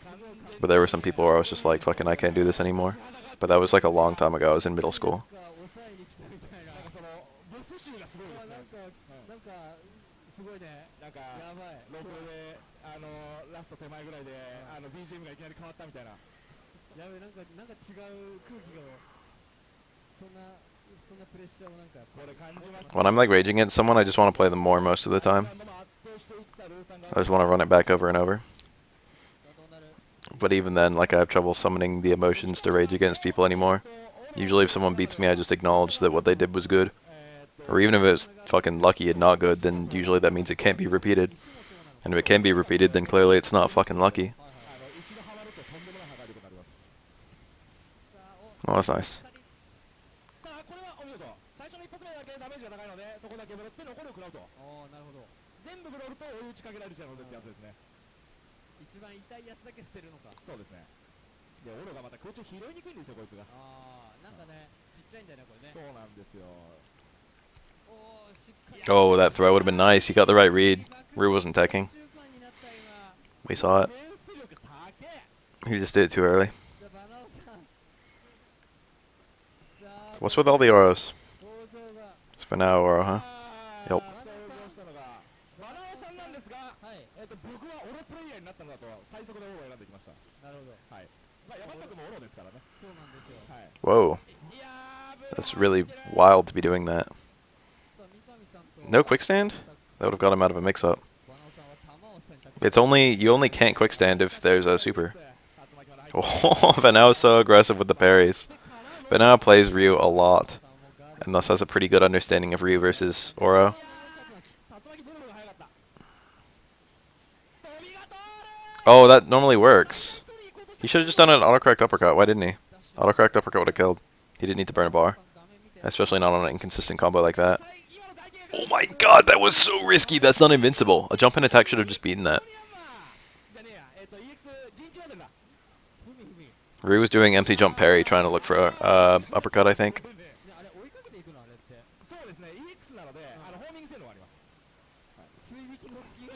感じで But there were some people where I was just like, fucking, I can't do this anymore. But that was like a long time ago. I was in middle school. なんか抑えに来たみたいな。なんかそのボス集がすごいですねなんかすごいね。なんかやばい。ロープでラスト手前ぐらいでBGM がいきなり変わったみたいなやべなんか違う空気がそんなプレッシャーをなんかやっぱこれ感じます When I'm like raging against someone, I just want to play them more most of the time. 圧倒していったルーさんが I just want to run it back over and over. どうなる。 But even then, like I have trouble summoning the emotions to rage against people anymore. Usually if someone beats me, I just acknowledge that what they did was good. Or even if it was fucking lucky and not good, then usually that means it can't be repeated. And if it can be repeated, then clearly it's not fucking lucky. 一度ハマるととんでもない破壊力になります Oh, that's nice. さあこれはお見事最初の一発目だけダメージが高いのでそこだけブロって残りを食らうとおおなるほど。全部ブロると追い打ちかけられちゃうのでってやつですね一番痛いやつだけ捨てるのか。そうですねでオロがまた空中拾いにくいんですよこいつがああなんかねちっちゃいんだよねこれね。そうなんですよおおしっかり。 Oh, that throw would have been nice. He got the right read. Rue wasn't teching. 中間になった今。 We saw it. ディフェンス力高え He just did it too early. じゃあバナオさん。さあ What's with all the Oros? 登場が It's for now, Oro, huh? 登 Yup. 場したのがバナオさんなんですがはい。僕はオロのプレイヤーになったのだと最速でオロを選んできました。なるほど。はい。まあ山田君もオロですからね。そうなんですよ。はい。 Whoa. いやー、 That's really wild to be doing that. さあ三上さんと No quick stand? That would have got him out of a mix-up. バナオさんは球を選択。 It's only you only can't quick stand if there's a super. Oh, Vanao is so aggressive with the parries. Vanao plays Ryu a lot, and thus has a pretty good understanding of Ryu versus Oro. Oh, that normally works. He should have just done an autocorrect uppercut. Why didn't he? Autocorrect uppercut would have killed. He didn't need to burn a bar. Especially not on an inconsistent combo like that. Oh my god, that was so risky. That's not invincible. A jump in attack should have just beaten that. Ryu was doing empty jump parry, trying to look for a uppercut, I think. ね、あれ追いかけていくのあれって。そうですね、EX なので、ホーミング性能があります。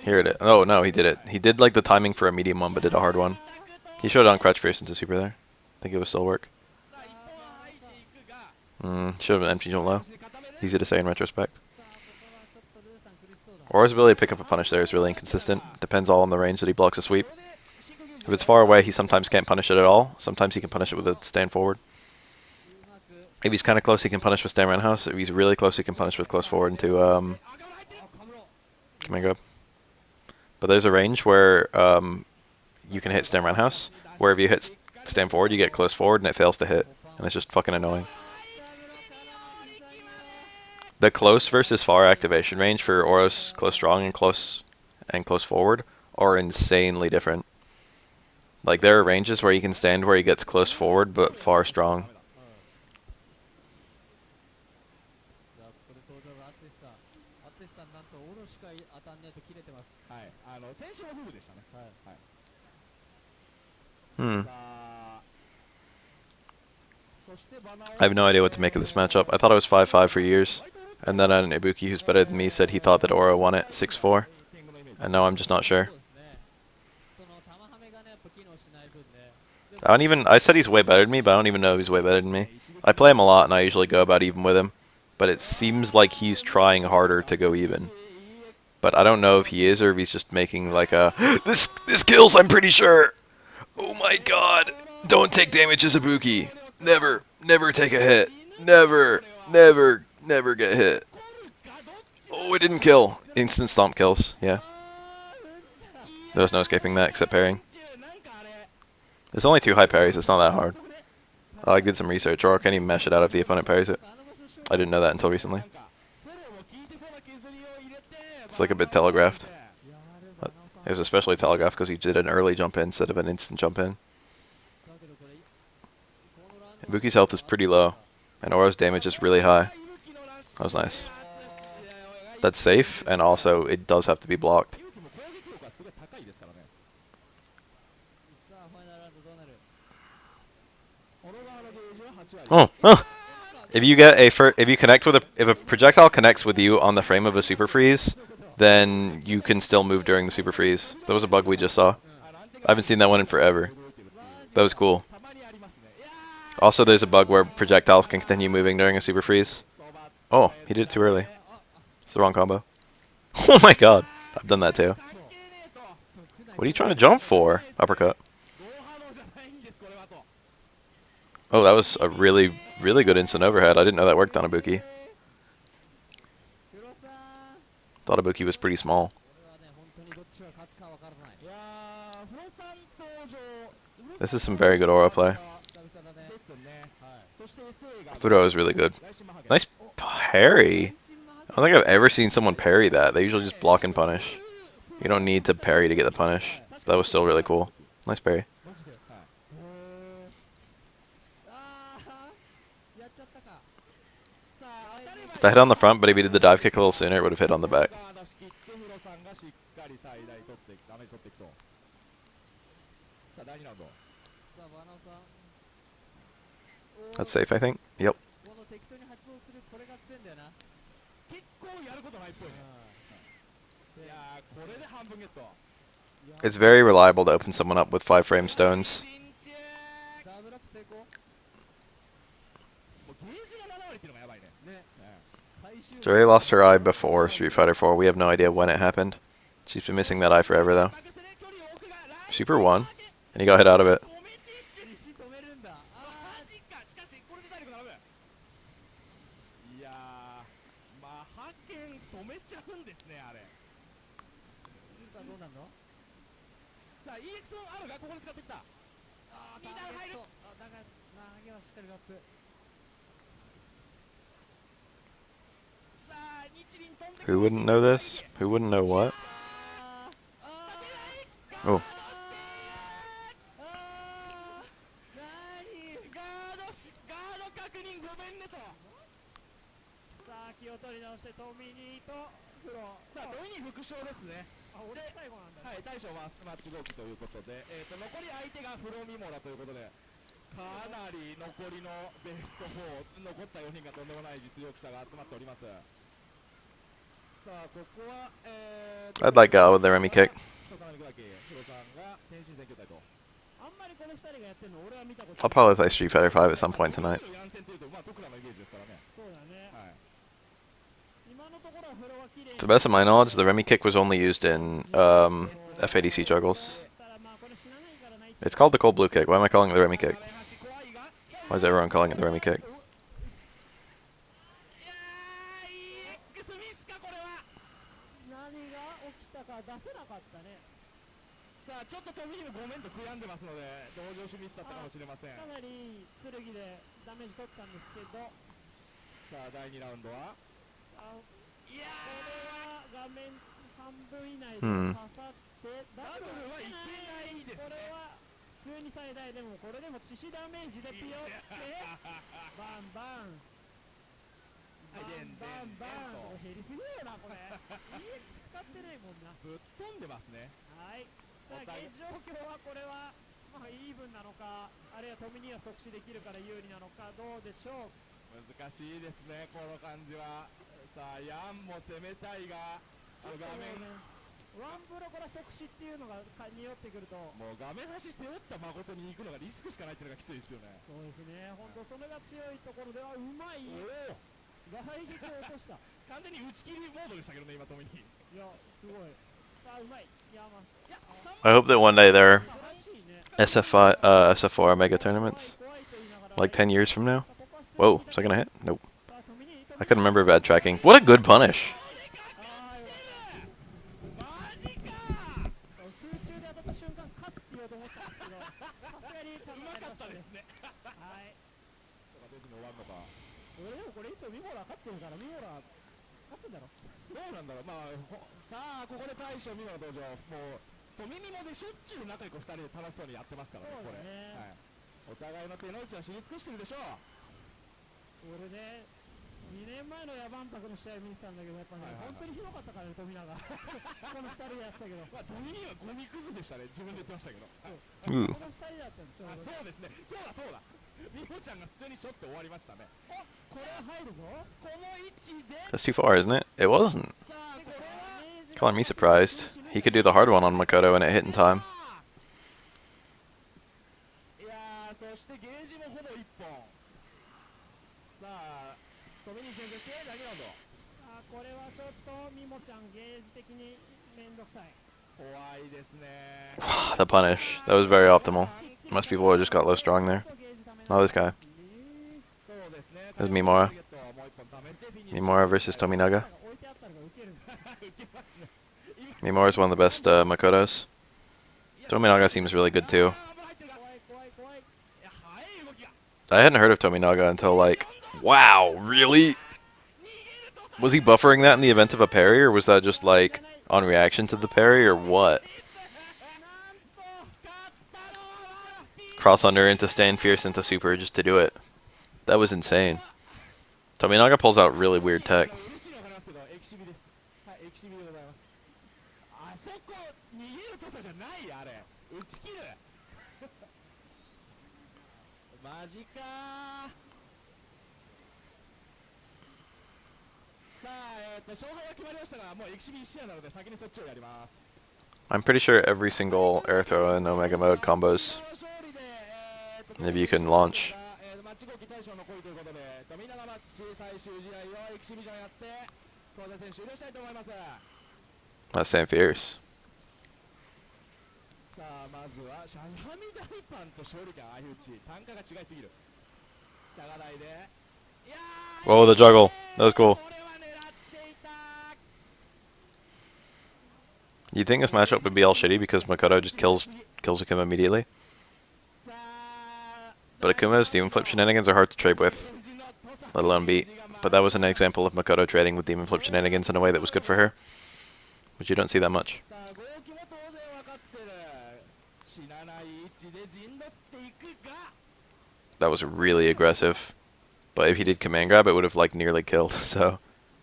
Here it is. Oh no, he did it. He did like the timing for a medium one, but did a hard one. He showed on crouch fierce into super there. I think it would still work. Should have been empty jump low. Easy to say in retrospect. さあここはちょっとルーさん苦しそうだ。 Aura's ability to pick up a punish there is really inconsistent. Depends all on the range that he blocks a sweep. If it's far away, he sometimes can't punish it at all. Sometimes he can punish it with a stand forward. うまく If he's kind of close, he can punish with stand roundhouse. If he's really close, he can punish with close forward into あカムロ。 command grab. But there's a range where you can hit stand roundhouse, where if you hit stand forward, you get close forward and it fails to hit, and it's just fucking annoying. カムロからの膝にも The close versus far activation range for Aura's close strong and close forward are insanely different. Like there are ranges where he can stand where he gets close forward but far strong. さあここで登場が淳さん。淳さんなんとオロしか当たんねえと切れてます。はい、先週はフグでしたね。はい。はい。 Hmm. さあ、そしてバナオ I have no idea what to make of this matchup. I thought it was 5-5 for years, and then an Ibuki who's better than me said he thought that Aura won it 6-4, and now I'm just not sure. そうですね。その玉はめがねやっぱ機能しない分ね。で I said he's way better than me, but I don't even know if he's way better than me. I play him a lot and I usually go about even with him, but it seems like he's trying harder to go even. But I don't know if he is or if he's just making like a this kills, I'm pretty sure. Oh my god. Don't take damage as Ibuki. Never take a hit. Never get hit. Oh, it didn't kill. Instant stomp kills. Yeah. There's no escaping that except parrying. There's only 2 high parries. It's not that hard. I did some research, or can even mash it out if the opponent parries it. I didn't know that until recently. It's like a bit telegraphed. It was especially telegraphed because he did an early jump in instead of an instant jump in. だけどこれこのラウンド Ibuki's health is pretty low, and Aura's damage is really high. That was nice. That's safe, and also it does have to be blocked. 勇気も攻撃力がすごい高いですからね。さあファイナルラウンドどうなる。オロ側のゲージは8割。 Oh, if you connect with if a projectile connects with you on the frame of a super freeze, then you can still move during the super freeze. That was a bug we just saw. I haven't seen that one in forever. That was cool. たまにありますね。いや Also, there's a bug where projectiles can continue moving during a super freeze. ー、相場 Oh, he did it too early. It's the wrong combo. Oh my god, I've done that too. 関係ねえと。 What are you trying to jump for? Uppercut. 同波動じゃないんですこれはと。 Oh, that was a really good instant overhead. I didn't know that worked on Ibuki. 黒さん Thought Ibuki was pretty small. これはね本当にどっちが勝つかわからない。いやー、フロさん登場。 This is some very good aura play. 久々だね。ですね。はい。そして SA が Furo is really good. 来島派遣 Nice parry. I don't think I've ever seen someone parry that. They usually just block and punish. You don't need to parry to get the punish. That was still really cool. Nice parry. マジで。はい。ああやっちゃったか。さあ、当たれば If I hit on the front, but if he did the dive kick a little sooner, it would have hit on the back. 出し切ってフロさんがしっかり最大取っていく、ダメージ取っていくと。さあ、第2ラウンド。さあバナオさん。 That's safe, I think. Yep. この適当に発動するこれが強いんだよな。結構やることないっぽいね。いやー、これで半分ゲット。 It's very reliable to open someone up with 5 frame stones. シンチェーダブルアップ成功。もうゲージが7割っていうのがやばいね。ね。ね最終 Jerry lost her eye before Street Fighter 4. We have no idea when it happened. She's been missing that eye forever, though. 隠してね、距離を Super won, and he got hit out of it. 止めていく。石止めるんだ。マジか。しかしこれで体力並ぶ。いやー、まあハケン止めちゃうんですね、あれ。さあどうなんの？さあ EX あるがここで使っていった。ターミダル入る。ゲットだが投げはしっかりガップ。さあ日輪飛んでく Who る。 wouldn't know this? Who wouldn't know what? ガー Oh, ド確認ごめんねと。さあ気を取り直してトミニーとフロー。さあドミニ副将ですね。俺最後なんだ。はい、大将はマッチ合期ということで、残り相手がフロミモラということで、かなり残りのベスト4、残った4人がとんでもない実力者が集まっております。さあ、ここは、I'd like with the Remy kick. 小金具だけ、ヒロさんが天心選挙隊と。あんまりこの二人がやってるの俺は見たこと I'll probably play Street Fighter 5 at some point tonight. ヤンセンというと、まあ、特ラのイメージですからね。そうだね。はい。今のところはフロは綺麗に To the best of my knowledge, the Remy kick was only used in FADC juggles. ただまあこれ知らないからな。 It's called the cold blue kick. Why am I calling it the Remy kick? Why is everyone calling it the Remy kick? いやー、EX ミスか、これは。何が起きたか出せなかったね。さあ、ちょっとトミーもごめんと悔やんでますので、同情しミスだったかもしれません。かなり剣でダメージ取ってたんですけど、さあ、第2ラウンドは。いやこれは画面半分以内でうん刺さってダブルはいけないですね。これは普通に最大でもこれでも致死ダメージでピヨってバンバンバンバンバンこれ減りすぎだよなこれ EX 使ってないもんな。ぶっ飛んでますね。はい。さあ現状況はこれはまあイーブンなのか、あるいはトミには即死できるから有利なのか、どうでしょう。難しいですね、この感じは。さあ、ヤンも攻めたいが、画面、ワンブロから即死っていうのが匂ってくると、もう画面端背負った誠に行くのがリスクしかないっていうのがきついですよね。そうですね、本当それが強いところではうまい。おお、外撃を落とした。完全に打ち切りモードでしたけどね、今、トミに。いや、すごい。さあ、うまい。いや、まあ、いや、 I hope that one day there are 素晴らしいね。 SF4 mega tournaments, 怖いと言いながら like 10 years from now. ここは普通に Whoa, is that gonna hit? Nope. さあトミに I couldn't remember bad tracking. What a good punish! あーよかった。マジか空中で当たった瞬間カスって言おうと思ったんですけど、さすがにちゃんー、うまかと当たりましたね。ったですね。はい。とか、どっちに終わるのか。俺でもこれいつもミモラ勝ってるからミモラ勝つんだろ。どうなんだろう、まあ、さあ、ここで大将、ミノの登場、もう、トミミモでしょっちゅう仲良く2人で楽しそうにやってますからね、そうこれ。だね。はい、お互いの手の内は知り尽くしてるでしょう。俺ね、2年前のヤバンパクの試合見てたんだけど、やっぱね、はいはいはい本当にひどかったからね、富永。この2人でやってたけど。まあ、トミミはゴミクズでしたね、自分で言ってましたけど。はい、Ooh. この2人だったんちょうあ、ど。そうですね、そうだそうだ。ミホちゃんが普通にしょって終わりましたね。これは入るぞ。この位置で、 That's too far, isn't it? It wasn't. さあ、これは、 Color me surprised. He could do the hard one on Makoto and it hit in time. いやー、そしてゲージもほぼ1本。さあ、トミニ先生、試合第2ラウンド。あ、これはちょっとミモちゃんゲージ的にめんどくさい。怖いですね。 The punish. That was very optimal. Most people would have just got low strong there. Not this guy. そうですね。 There's Mimura. もう一本貯めてフィニッシュ。 Mimura versus Tominaga. 置いてあったのがウケるんだ。 Mimura is one of the best Makotos. Tominaga seems really good too. 怖い怖い怖い。いや、速い動きが。 I hadn't heard of Tominaga until like, wow, really? Was he buffering that in the event of a parry, or was that just like on reaction to the parry, or what? Cross under into stand fierce into super just to do it. That was insane. Tominaga pulls out really weird tech. 嬉しいのわかりますけど、エキシビです。はい、エキシビでございます。あそこ、逃げるとさじゃない、あれ。打ち切る。マジかー。さあ、勝敗は決まりましたが、もうエキシビ1試合なので先にそっちをやります。 I'm pretty sure every single air throw in Omega mode combos. 勝利で、 Maybe you can launch. マッチ後期大将の恋ということで、富永マッチ最終試合をエキシビジョンやって、当然戦終了したいと思います。 That's stand fierce. さあまずはシャガミ大パンと勝利感相打ち単価が違いすぎるシャガ大でいやー Whoa, the juggle. That was cool. これは狙っていた You'd think this matchup would be all shitty because Makoto just kills Akuma immediately. さあ But Akuma's demon flip shenanigans are hard to trade with, let alone beat. But that was an example of Makoto trading with demon flip shenanigans in a way that was good for her, which you don't see that much. さあ合気も当然分かってる死なない位置で陣取っていくが That was really aggressive. But if he did command grab, it would have like nearly killed. So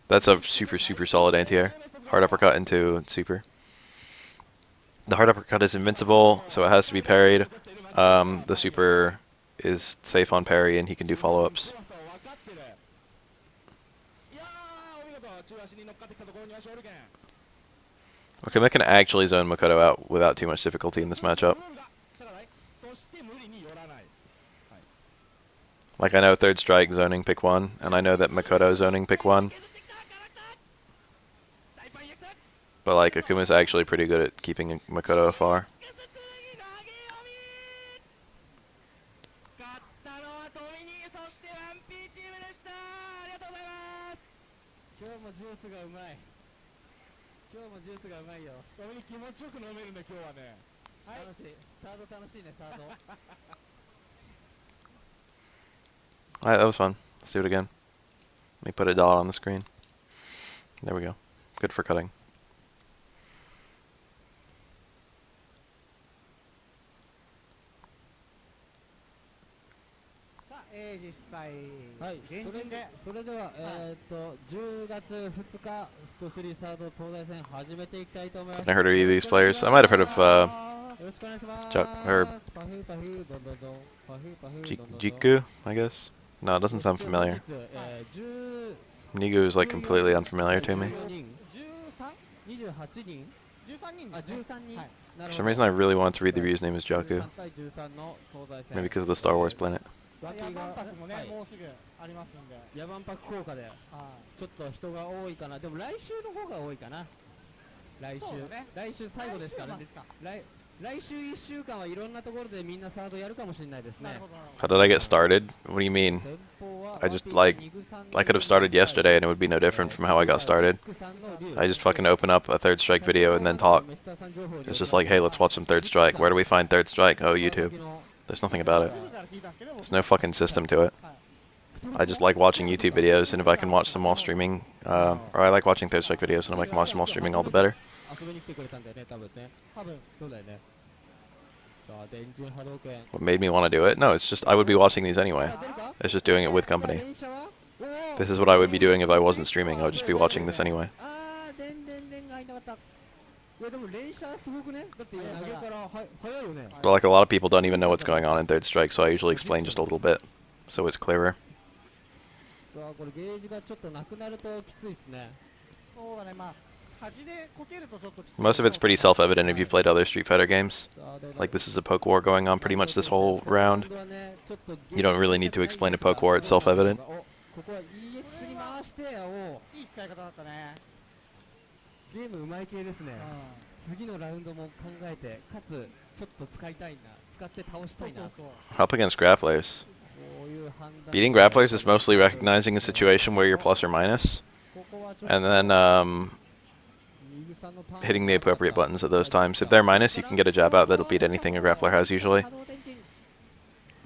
that's a super, super solid anti-air. Hard uppercut into super. The hard uppercut is invincible, so it has to be parried. The super is safe on parry, and he can do follow-ups. 怖さを分かってるいやーお見事中足に乗っかってきたところには勝利権 Akuma can actually zone Makoto out without too much difficulty in this matchup. そして無理に寄らない Like, I know third strike zoning pick 1, and I know that Makoto zoning pick 1, 削ってきたガラクタ大パン EX but like Akuma's actually pretty good at keeping Makoto afar. 削って投げ読み勝ったのはトミニーそしてワンピーチームでしたありがとうございます今日もジュースがうまい今日もジュースがうまいよトミニー気持ちよく飲めるね今日はね楽しいサード楽しいねサード Alright, that was fun. Let's do it again. Let me put a dot on the screen. There we go. Good for cutting. さあ実際はい現陣でそれでは10月2日スト3サード東大戦始めていきたいと思います I've never heard of any of these players. I might have heard of よろしくお願いします or パフパフどんどんどんパフパフ Jiku, I guess? No, it doesn't sound familiar. 10 Nigu is like completely unfamiliar to me. 28人13人あですね13人はい For some reason, I really wanted to read the reviews name as Jaku. 13対13の東大戦 Maybe because of the Star Wars planet. 脇ヤバンがパクもね、はいもうすぐありますんで、ヤバンパク効果ではいちょっと人が多いかなでも来週の方が多いかな来週、そうだね来週最後ですからね来週末か来週1週間はいろんなところでみんなサードやるかもしれないですねなるほどなるほ How did I get started? What do you mean? 前方は I just, ワピ like, ニグさん I could have started yesterday and it would be no different from how I got started. ジェックさんの竜 I just fucking open up a Third Strike video and then talk. It's just like, hey, let's watch some Third Strike. Where do we find Third Strike? Oh, YouTube. There's nothing about it. ど。から聞いたんですけど、僕 There's no fucking system to it. I just like watching YouTube videos, and if I can watch them while streaming, or I like watching Third Strike videos, and if I can watch them while streaming, all the better. 遊びに来てくれたんだよね多分ね多分そうだよねさあ電柱波動拳 What made me want to do it? No, it's just I would be watching these anyway. 出るか It's just doing it with さあ company. 電車はおー This is what I would be doing if I wasn't streaming. I would just be watching this anyway. あー電がいなかったいやでも連射すごくねだって今投げからは早いよね But like a lot of people don't even know what's going on in Third Strike, so I usually explain just a little bit, so it's clearer. さあこれゲージがちょっとなくなるときついですねそうだね、まあ、端でこけるとちょっときつい Most of it's pretty self-evident if you've played other Street Fighter games. さあどうだ Like this is a poke war going on pretty much this whole round. 今度はねちょっと You don't really need to explain a poke war, it's self-evident. おここは EX に回しておいい使い方だったね。ゲームうまい系ですねうん次のラウンドも考えてかつちょっと使いたいな使って倒したいなそう Help against grapplers. こういう判断 Beating grapplers is mostly recognizing a situation where you're plus or minus, ここはちょっと and then 右さんのパン hitting the appropriate buttons at those times. If they're minus, you can get a jab out that'll beat anything a grappler has usually, 波動転筋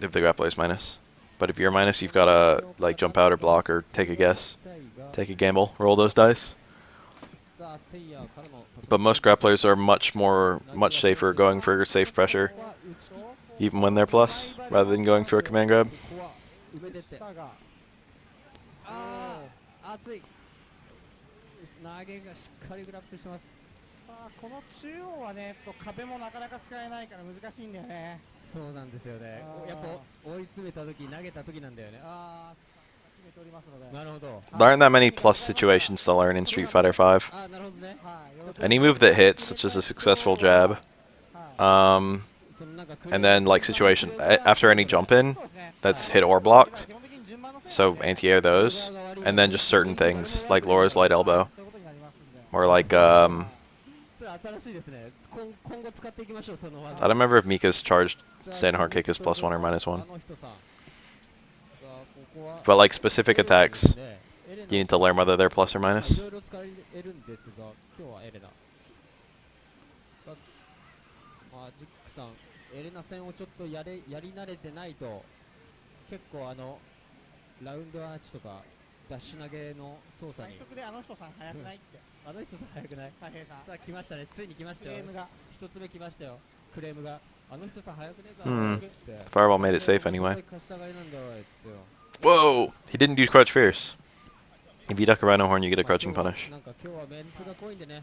if the grappler's minus. But if you're minus, you've got to like jump out or block or take a guess, take a gamble, roll those dice. さあセイヤーからの But most grapplers are much safer going for safe pressure, ここは打ち even when they're plus, rather than going for a command grab. ここは埋めてって下があー熱い投げがしっかりグラップしてますさあこの中央はね、ちょっと壁もなかなか使えないから難しいんだよね。そうなんですよねあーやっぱ追い詰めた時投げた時なんだよねあ決めておりますので。あなるほど There aren't that many plus situations to learn in Street Fighter V. あーなるほどねはい、よろしく Any move that hits, such as a successful jab, はい。 そのなんか and then like situation after any jump in そうですね。 that's hit or blocked. 基本的に順番のせい So なんで anti-air those, and then just certain things like Laura's light elbow そういうことになりますんで。 or like それ新しいですね今後使っていきましょうその技。 I don't remember if Mika's charged stand hard kick is +1 or -1. あの人さん。さあここは But like specific attacks, ねエレナ you need to learn whether they're plus or い minus. ろいろ使えるんですが、今日はエレナ。まあ、ジックさん、エレナ戦をちょっとやり慣れてないと、結構ラウンドアーチとか、ダッシュ投げの操作に。最速であの人さん早くないって。あの人さん早くない？太平さん。さあ来ましたね、ついに来ましたよ。クレームが。一つ目来ましたよ、クレームが。あの人さん早くねえか Hmm. って。 Fireball made it safe anyway. 貸したがりなんだおいっつってよ。 Whoa! He didn't do Crouch Fierce. If you duck a Rhino Horn, you get a まあ crouching 今日は punish. なんか今日はメンツが濃いんでね。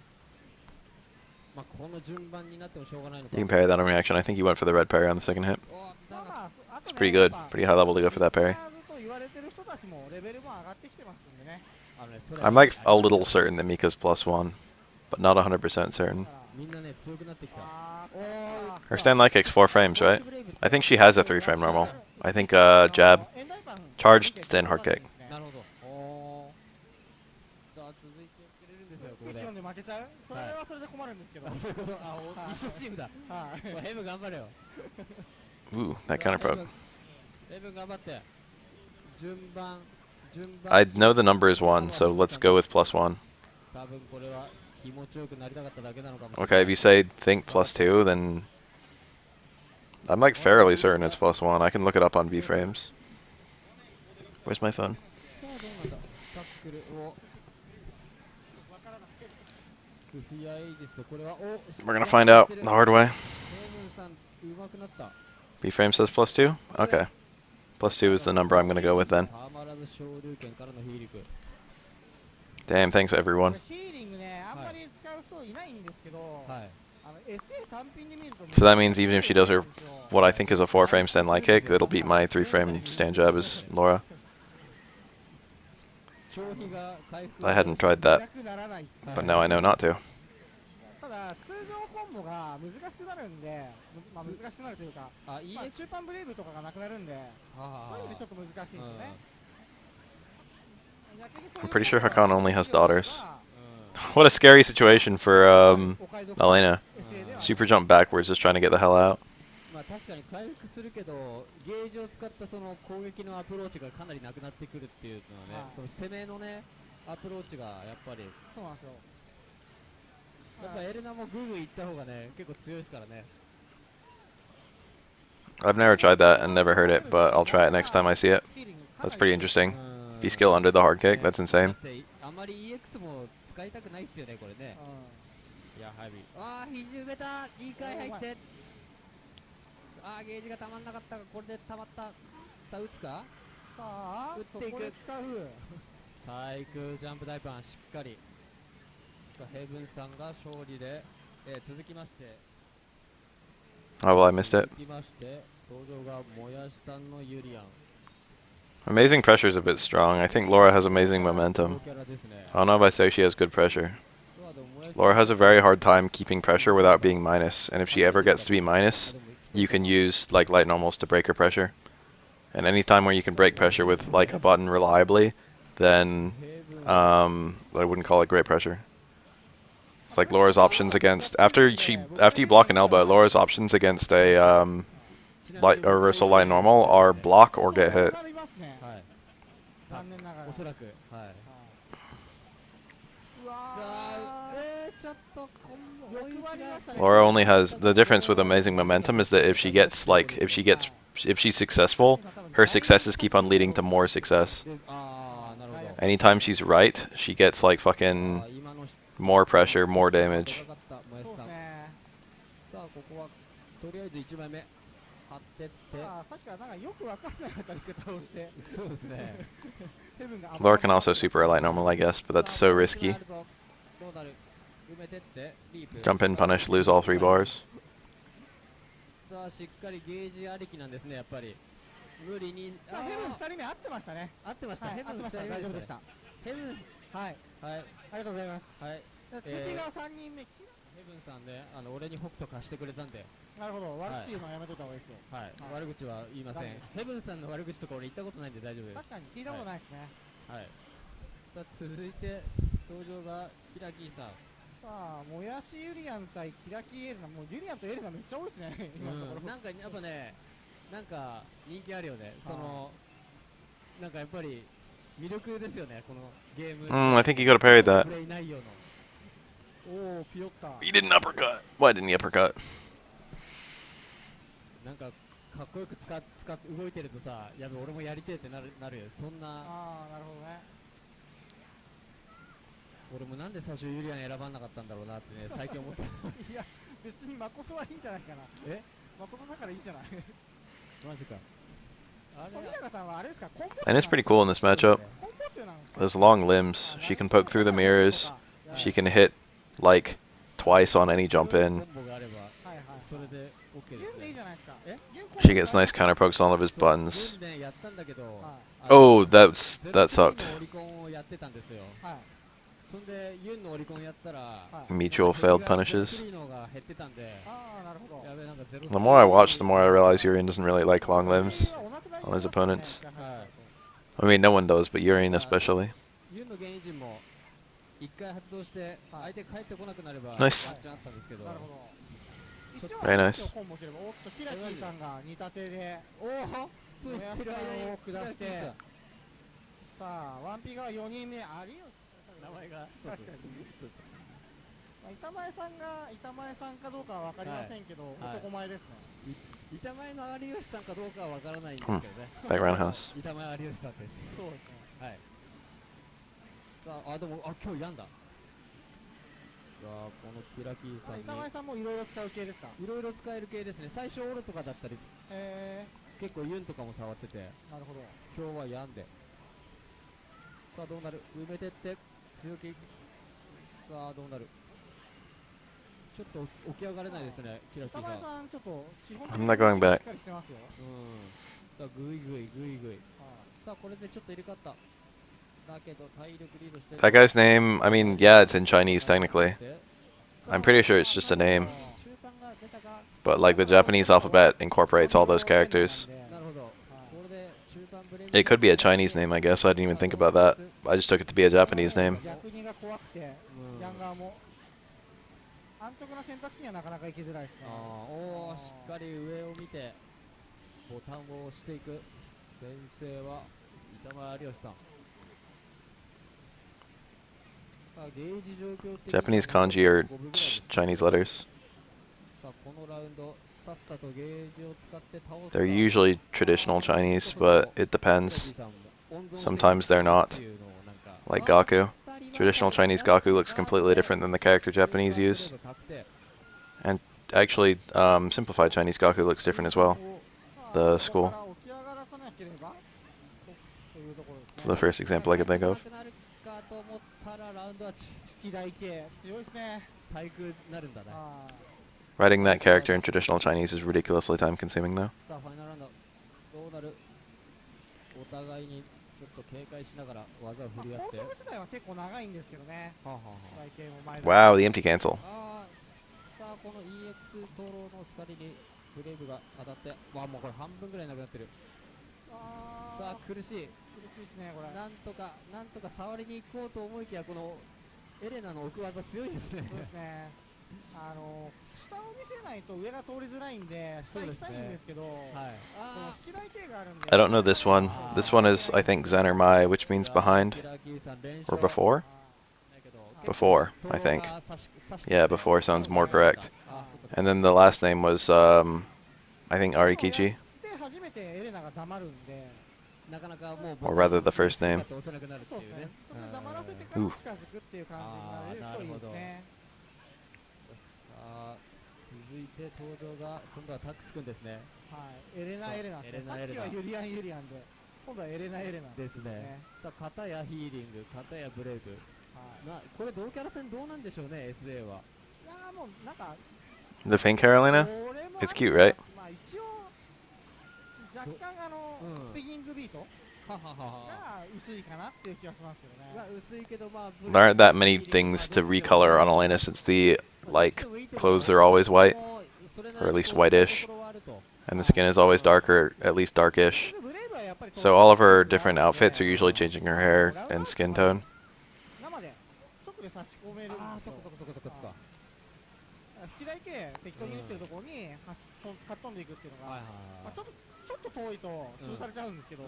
まあこの順番になってもしょうがないのか。 You can parry that on reaction. I think he went for the red parry on the second hit. おだがまああと It's ね pretty good. やっぱ Pretty high level to go for that parry. ずっと言われてる人たちもレベルも上がってきてますんでね。あのねそれ I'm like a little certain that Mika's +1, but not 100% certain. みんなね強くなってきた。あおー Her stand light kick's 4 frames, right? I think she has a 3 frame normal. I think jab, charged, stand hard kick. なるほど。おーさあ続いてくれるんですよここで。空気読んで負けちゃう？それはそれで困るんですけど。あそういうこと。あお一緒チームだ。はいまあヘブン頑張れよ。 Ooh, that counter probe. ヘブン頑張って。順番 I know the number is 1, so let's go with +1. 多分これは気持ちよくなりたかっただけなのかもしれない。 Okay, if you say think +2, then I'm like fairly certain it's +1. I can look it up on V frames. Where's my phone? さあどうなんだ。タックルをスフィアエイジスとこれはお We're gonna find out the hard way. ヘブンさん上手くなった。 V frame says +2? Okay. +2 is the number I'm gonna go with then. たまらず昇竜拳からのヒーリク。 Damn, thanks everyone. ヒーリングね、あんまり使う人いないんですけど、はい。SA 単品で見ると So that means even if she does her what I think is a 4 frame stand light kick, it'll beat my 3 frame stand jab as Laura. 消費が回復 I hadn't tried that, なくならない。 but now I know not to. ただ通常コンボが難しくなるんで、まあ難しくなるというか、あ、いいまあ中間ブレイブとかがなくなるんで、そういう意味でちょっと難しいんですよね。逆にそういう I'm pretty sure Hakan only has daughters. う What a scary situation for お買い得 Elena. SA では Super jump backwards, just trying to get the hell out. まあ確かに回復するけど、ゲージを使ったその攻撃のアプローチがかなりなくなってくるっていうのはね、はいその攻めのね、アプローチがやっぱり、そうなんですよ。やっぱエレナもグーグー行った方がね、結構強いですからね。 I've never tried that and never heard it, but I'll try it next time I see it. ヒーリングかな That's り pretty interesting. うん V skill under the hard kick, that's だ insane. ってあまり EX も使いたくないっすよね、これね。やはり。あー、肘埋めた、いい回入って。あー、ゲージがたまんなかったが、これでたまった。さあ、打つか。さあ打っていくそこで使う。対空ジャンプ大パン、しっかり。さあヘブンさんが勝利で、続きまして、 Oh well, I missed it. 続きまして、登場がもやしさんのユリアン。 Amazing pressure is a bit strong. I think Laura has amazing momentum. キャラですね。 I don't know if I say she has good pressure. そうだもやし Laura has a very hard time keeping pressure without being minus, and if she ever gets to be minus, you can use like light normals to break her pressure. And any time where you can break pressure with like a button reliably, then ヘブン I wouldn't call it great pressure. It's like Laura's options against after you block an elbow, Laura's options against a light a reversal light normal are block or get hit. ありますね。はい。残念ながら。おそらく。はい。うわさあ、ちょっとーよく割りましたね。 Laura only has the difference with amazing momentum is that if she's successful, her successes keep on leading to more success. であー、なるほど。 Anytime she's right, she gets like あ fucking ー今の more pressure, more damage. 高かったもやしそうさん。ですね。さあ、ここはとりあえず1枚目張ってって。さあさっきはなんかよくわかんない当たり方をして、そうですね。ヘブンが Laura can also super light normal, I guess, but that's so risky. どうなる埋めてってリープ。 Jump in, punish, lose all 3 bars. さあ、しっかりゲージありきなんですね、やっぱり。無理に。さあヘブン2人目合ってましたね。合ってました。はい、ヘブン合ってました。二人目大丈夫でした。ヘブン。はい、はい。ありがとうございます。はい。じゃあ次が3人目。ヘブンさんね、俺に北斗貸してくれたんで、なるほど、悪口言うのはやめといた方がいいですよ。はい。悪口は言いません。ヘブンさんの悪口とか俺言ったことないんで大丈夫です。確かに聞いたことないですね。はい。さあ、続いて登場がヒラキーさん。さあもやしユリアン対キラキエレナ、もうユリアンとエレナめっちゃ多いですね今のところ。なんかやっぱね、なんか人気あるよね。そのなんかやっぱり魅力ですよね、このゲーム。I think you could have parried that. プレイ内容の。おおピヨった。 He didn't uppercut. Why didn't he uppercut? なんかかっこよく使って動いてるとさ、やべ俺もやりてえってなるよ。そんなああなるほどね。俺もなんで最初ユリアン選ばなかったんだろうなってね最近思って。いや別にマコソはいいんじゃないかな。えマコソだからいいんじゃない。マジか。あれ富永さんはあれですか、コンボ And it's pretty cool in this matchup. コンボ中なんですか。 Those long limbs. She can poke through the mirrors. She can hit like twice on any jump コ in. ンボがあればはいはい。それで OK でユンでいいすね。じゃないですか。えユンコンボ She gets nice counter pokes on all of his そう buttons. ユンでやったんだけど、はい Oh, that sucked. ゼロスリーのオリコンをやってたんですよ。はいそんでユンのオリコンやったら、はい。 Mutual failed ゼロ punishes. スリーのが減ってたんで、ああなるほど。やべなんかゼロ The more I watch, the more I realize Urien doesn't really like long limbs on his opponents. I mean, no one does, but Urien especially. ユンの現役陣も一回発動して相手帰ってこなくなればワン Nice. チャンあったんですけど。なるほど。一応 Very nice. コンボすれば、おっとキラキーさんが似立てでおおもやしさんを下して、さあワンピが4人目有吉。名前が確かに。まあ板前さんが板前さんかどうかは分かりませんけど、はい男前ですね。板前の有吉さんかどうかはわからないんですけどね。 Back roundhouse. 板前有吉さんです。そうですね。はい。さあ、でも今日病んだ。さあこのキラキーさんに板前さんもいろいろ使う系ですか。いろいろ使える系ですね。最初オルとかだったり結構ユンとかも触ってて、なるほど。今日は病んで。さあどうなる。埋めてって強気。さあどうなる。ちょっと起き上がれないですね、キラキ板前ーが。さんちょっと基本的 I'm に not going し back. っかりしてますよ。さあグイグイグイグイ。はいさあこれでちょっと入れ替わった。だけど体力リードしてる。 That guy's name, I mean, yeah, it's in Chinese technically. I'm pretty sure it's just a name. 中間が出たか。 But like the Japanese alphabet incorporates all those characters. なるほど。これで中間ブレイ It could be a Chinese name, I guess. I didn't even think about that. I just took it to be a Japanese name. 逆にが怖くて、ヤンガーも安直な選択肢にはなかなか行きづらいですね。おお、しっかり上を見てボタンを押していく。先生は板前有吉さん。さあゲージ状況的に Japanese kanji are 五分ぐらいです。 Chinese letters. さあこのラウンドさっさとゲージを使って倒すか。 They're usually traditional Chinese, but it depends. Sometimes they're not. Like Gaku. Traditional Chinese Gaku looks completely different than the character Japanese use. And actually, simplified Chinese Gaku looks different as well. The school. It's the first example I could think of. 引き台系強いですね。体育になるんだね。 Writing that character in traditional Chinese is ridiculously time consuming though. さあファイナルラウンドどうなる。お互いにちょっと警戒しながら技を振り合って。高速時代は結構長いんですけどね。はあはあはあ。台形も前 Wow, the empty cancel. あーさあこの EX 灯籠の光にブレイブが当たって、わあもうこれ半分ぐらいなくなってる。さあ苦しい。苦しいですねこれ。なんとか触りに行こうと思いきやこのエレナの置く技強いですね。そうですね。下を見せないと上が通りづらいんで下行きたいんですけど、はい。このあ引き台系があるんで。 I don't know this one. This one is, I think, Zen or Mai, which means behind. Or before? Before, I think. Yeah, before sounds more correct. And then the last name was, I think, Arikichi. で初めてエレナが黙るんで。なかなかもう Or rather, the first name. 押せなくなるってそうですねいうね。。そこで黙らせてから近づくっていう感じになるといいですね。さあ続いて登場が今度はタックス君ですね。はい。エレナエレナですね。エレナエレナさっきはユリアンユリアンで、今度はエレナエレナですね。さあ片やヒーリング片やブレイブ。はい。これ同キャラ戦どうなんでしょうね SA は。いやーもうなんか The Faint Carolina? これも It's cute, right? まあ一応若干スピギングビートはははは。が薄いかなっていう気がしますけどね。薄いけどまあ。 There aren't that many things to recolor on Elena since the, like, clothes are always white. Or at least whitish. And the skin is always darker, at least darkish. ブレイブはやっぱり So all of her different outfits are usually changing her hair and skin tone. 生で直で差し込めるんですよ。ああそっかそっかそっかそっか。て適当に打ってるところにかっ飛んでいくっていうのが、はいはいまあ、ちょっと遠いと潰されちゃうんですけど、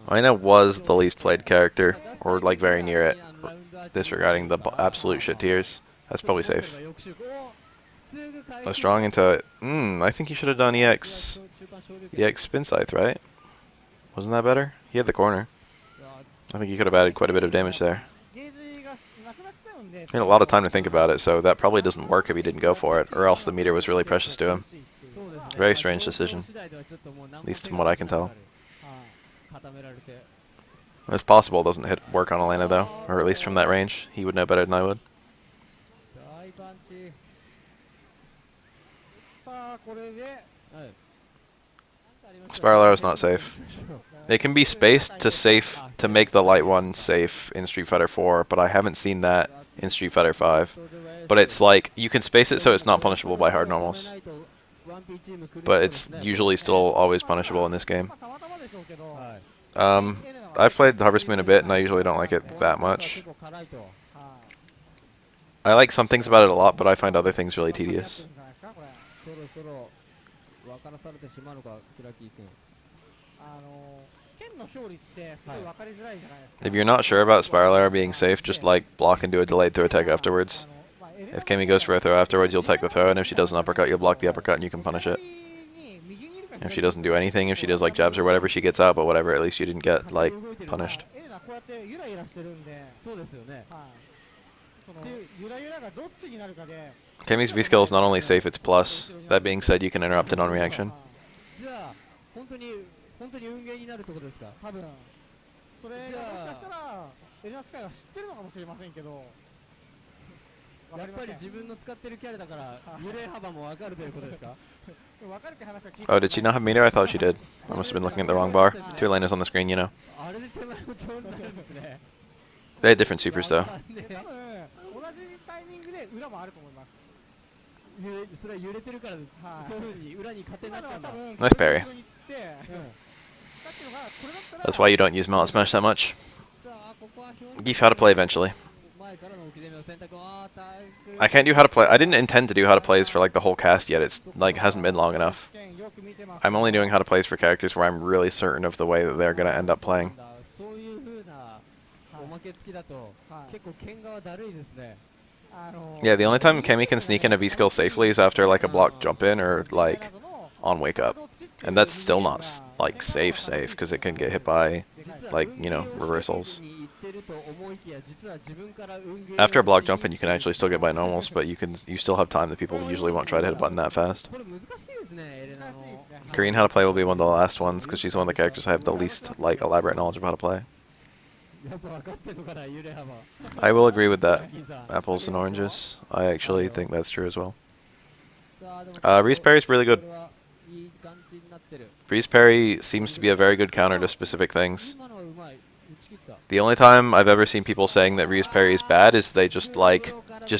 Aina was the least played character, or like very near it, disregarding the absolute shit tiers. That's probably safe. Go strong into it. I think he should have done EX spin scythe, right? Wasn't that better? He had the corner. I think he could have added quite a bit of damage there. ゲージがなくなっちゃうんで、 He had a lot of time to think about it, so that probably doesn't work if he didn't go for it, or else the meter was really precious to him. Very strange decision, at least from what I can tell. 固められて It's possible it doesn't work on Elena though, or at least from that range. He would know better than I would. 大パンチ。さあこれで、はい。 Spiral Arrow is not safe. It can be spaced to make the light one safe in Street Fighter 4, but I haven't seen that in Street Fighter 5. But it's like you can space it so it's not punishable by hard normals, but it's usually still always punishable in this game. まあたまたまでしょうけど、 I've played Harvest Moon a bit, and I usually don't like it that much. 結構辛いと。 I like some things about it a lot, but I find other things really tedious. そろそろ分からされてしまうのか、キラキー君。剣の表裏ってすごい分かりづらいじゃないですか。 If you're not sure about Spiral Arrow being safe, just like block and do a delayed throw tag afterwards. If Kemi goes for a throw afterwards, you'll take the throw, and if she does an uppercut, you'll block the uppercut and you can punish it. If she doesn't do anything, if she does like jabs or whatever, she gets out, but whatever, at least you didn't get like punished. エレナこうやってゆらゆらしてるんで、そうですよね。そのゆらゆらがどっちになるかで、 Kemi's V skill is not only safe, it's plus. That being said, you can interrupt it on reaction. じゃあ本当に運ゲーになるってことですか。多分それがもしかしたらエレナ使いは知ってるのかもしれませんけど、やっぱり自分の使ってるキャラだから揺れ幅も分かるということですか。分かるって話は聞いて Oh, did she not have meter? I thought she did. I must have been looking at the wrong bar. Two Elena's on the screen, you know. あれで手前もちょうどなるんですね。 They had different supers though. 多分同じタイミングで裏もあると思います。それは揺れてるからそういうふうに裏に勝手になっちゃうんだ。 Nice parry. さっきのがこれだったら That's why you don't use Mallet Smash that much. さあここは表 Geef how to play eventually. 前からの置き攻めの選択を体育 I can't do how to play. I didn't intend to do how to plays for like the whole cast yet. It's like hasn't been long enough. よく見てます。 I'm only doing how to plays for characters where I'm really certain of the way that they're gonna end up playing. そういうふうなおまけ付きだと結構剣側だるいですね。 Yeah, the only time Kemi can sneak in a V skill safely is after like a block jump in or like on wake up, and that's still not like safe because it can get hit by like reversals. After a block jump in, you can actually still get by normals, but you still have time that people usually won't try to hit a button that fast. これ難しいですね、エレナの。 Korean how to play will be one of the last ones because she's one of the characters I have the least like elaborate knowledge of how to play. やっぱ分かってるのかな、揺れ幅。 I will agree with that. Apples and oranges. I actually think that's true as well. さあでも Reese parry's really good. これはいい感じになってる。 Freeze parry seems to be a very good counter to specific things. 今のはうまい。打ち切った。 The only time I've ever seen people saying that Reese parry is bad is they just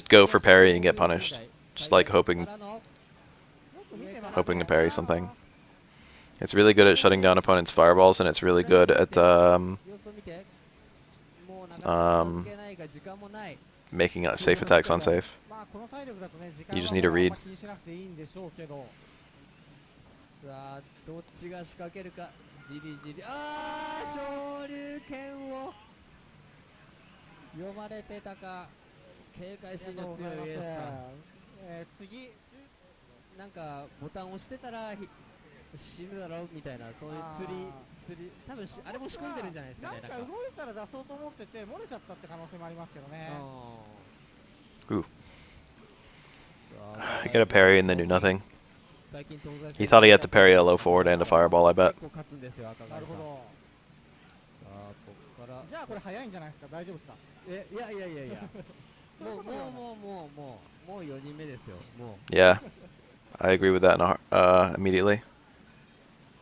go for parry and get punished. Just like hoping to parry something. It's really good at shutting down opponents' fireballs, and it's really good at 様子を見て。もうなかなか関係ないが時間もない。 making safe attacks unsafe. まあこの体力だとね、時間 You just need to read. は気にしなくていいんでしょうけど、さあどっちが仕掛けるか。じりじり。ああ昇竜拳を読まれてたか。警戒心の強いエースさん。次、なんかボタン押してたら死ぬだろみたいな、そういう釣り多分あれも仕込んでるんじゃないですかね。なんか動いたら出そうと思ってて漏れちゃったって可能性もありますけどね。 Ooh. I get a parry and then do nothing. 最近東西 He thought he had to parry a low forward and a fireball, I bet. 結構勝つんですよ、赤貝さん。なるほど。さあここからじゃあこれ早いんじゃないですか。大丈夫ですか。いやいやいやいやそういうことではないもう4人目ですよ。も Yeah, I agree with that immediately. う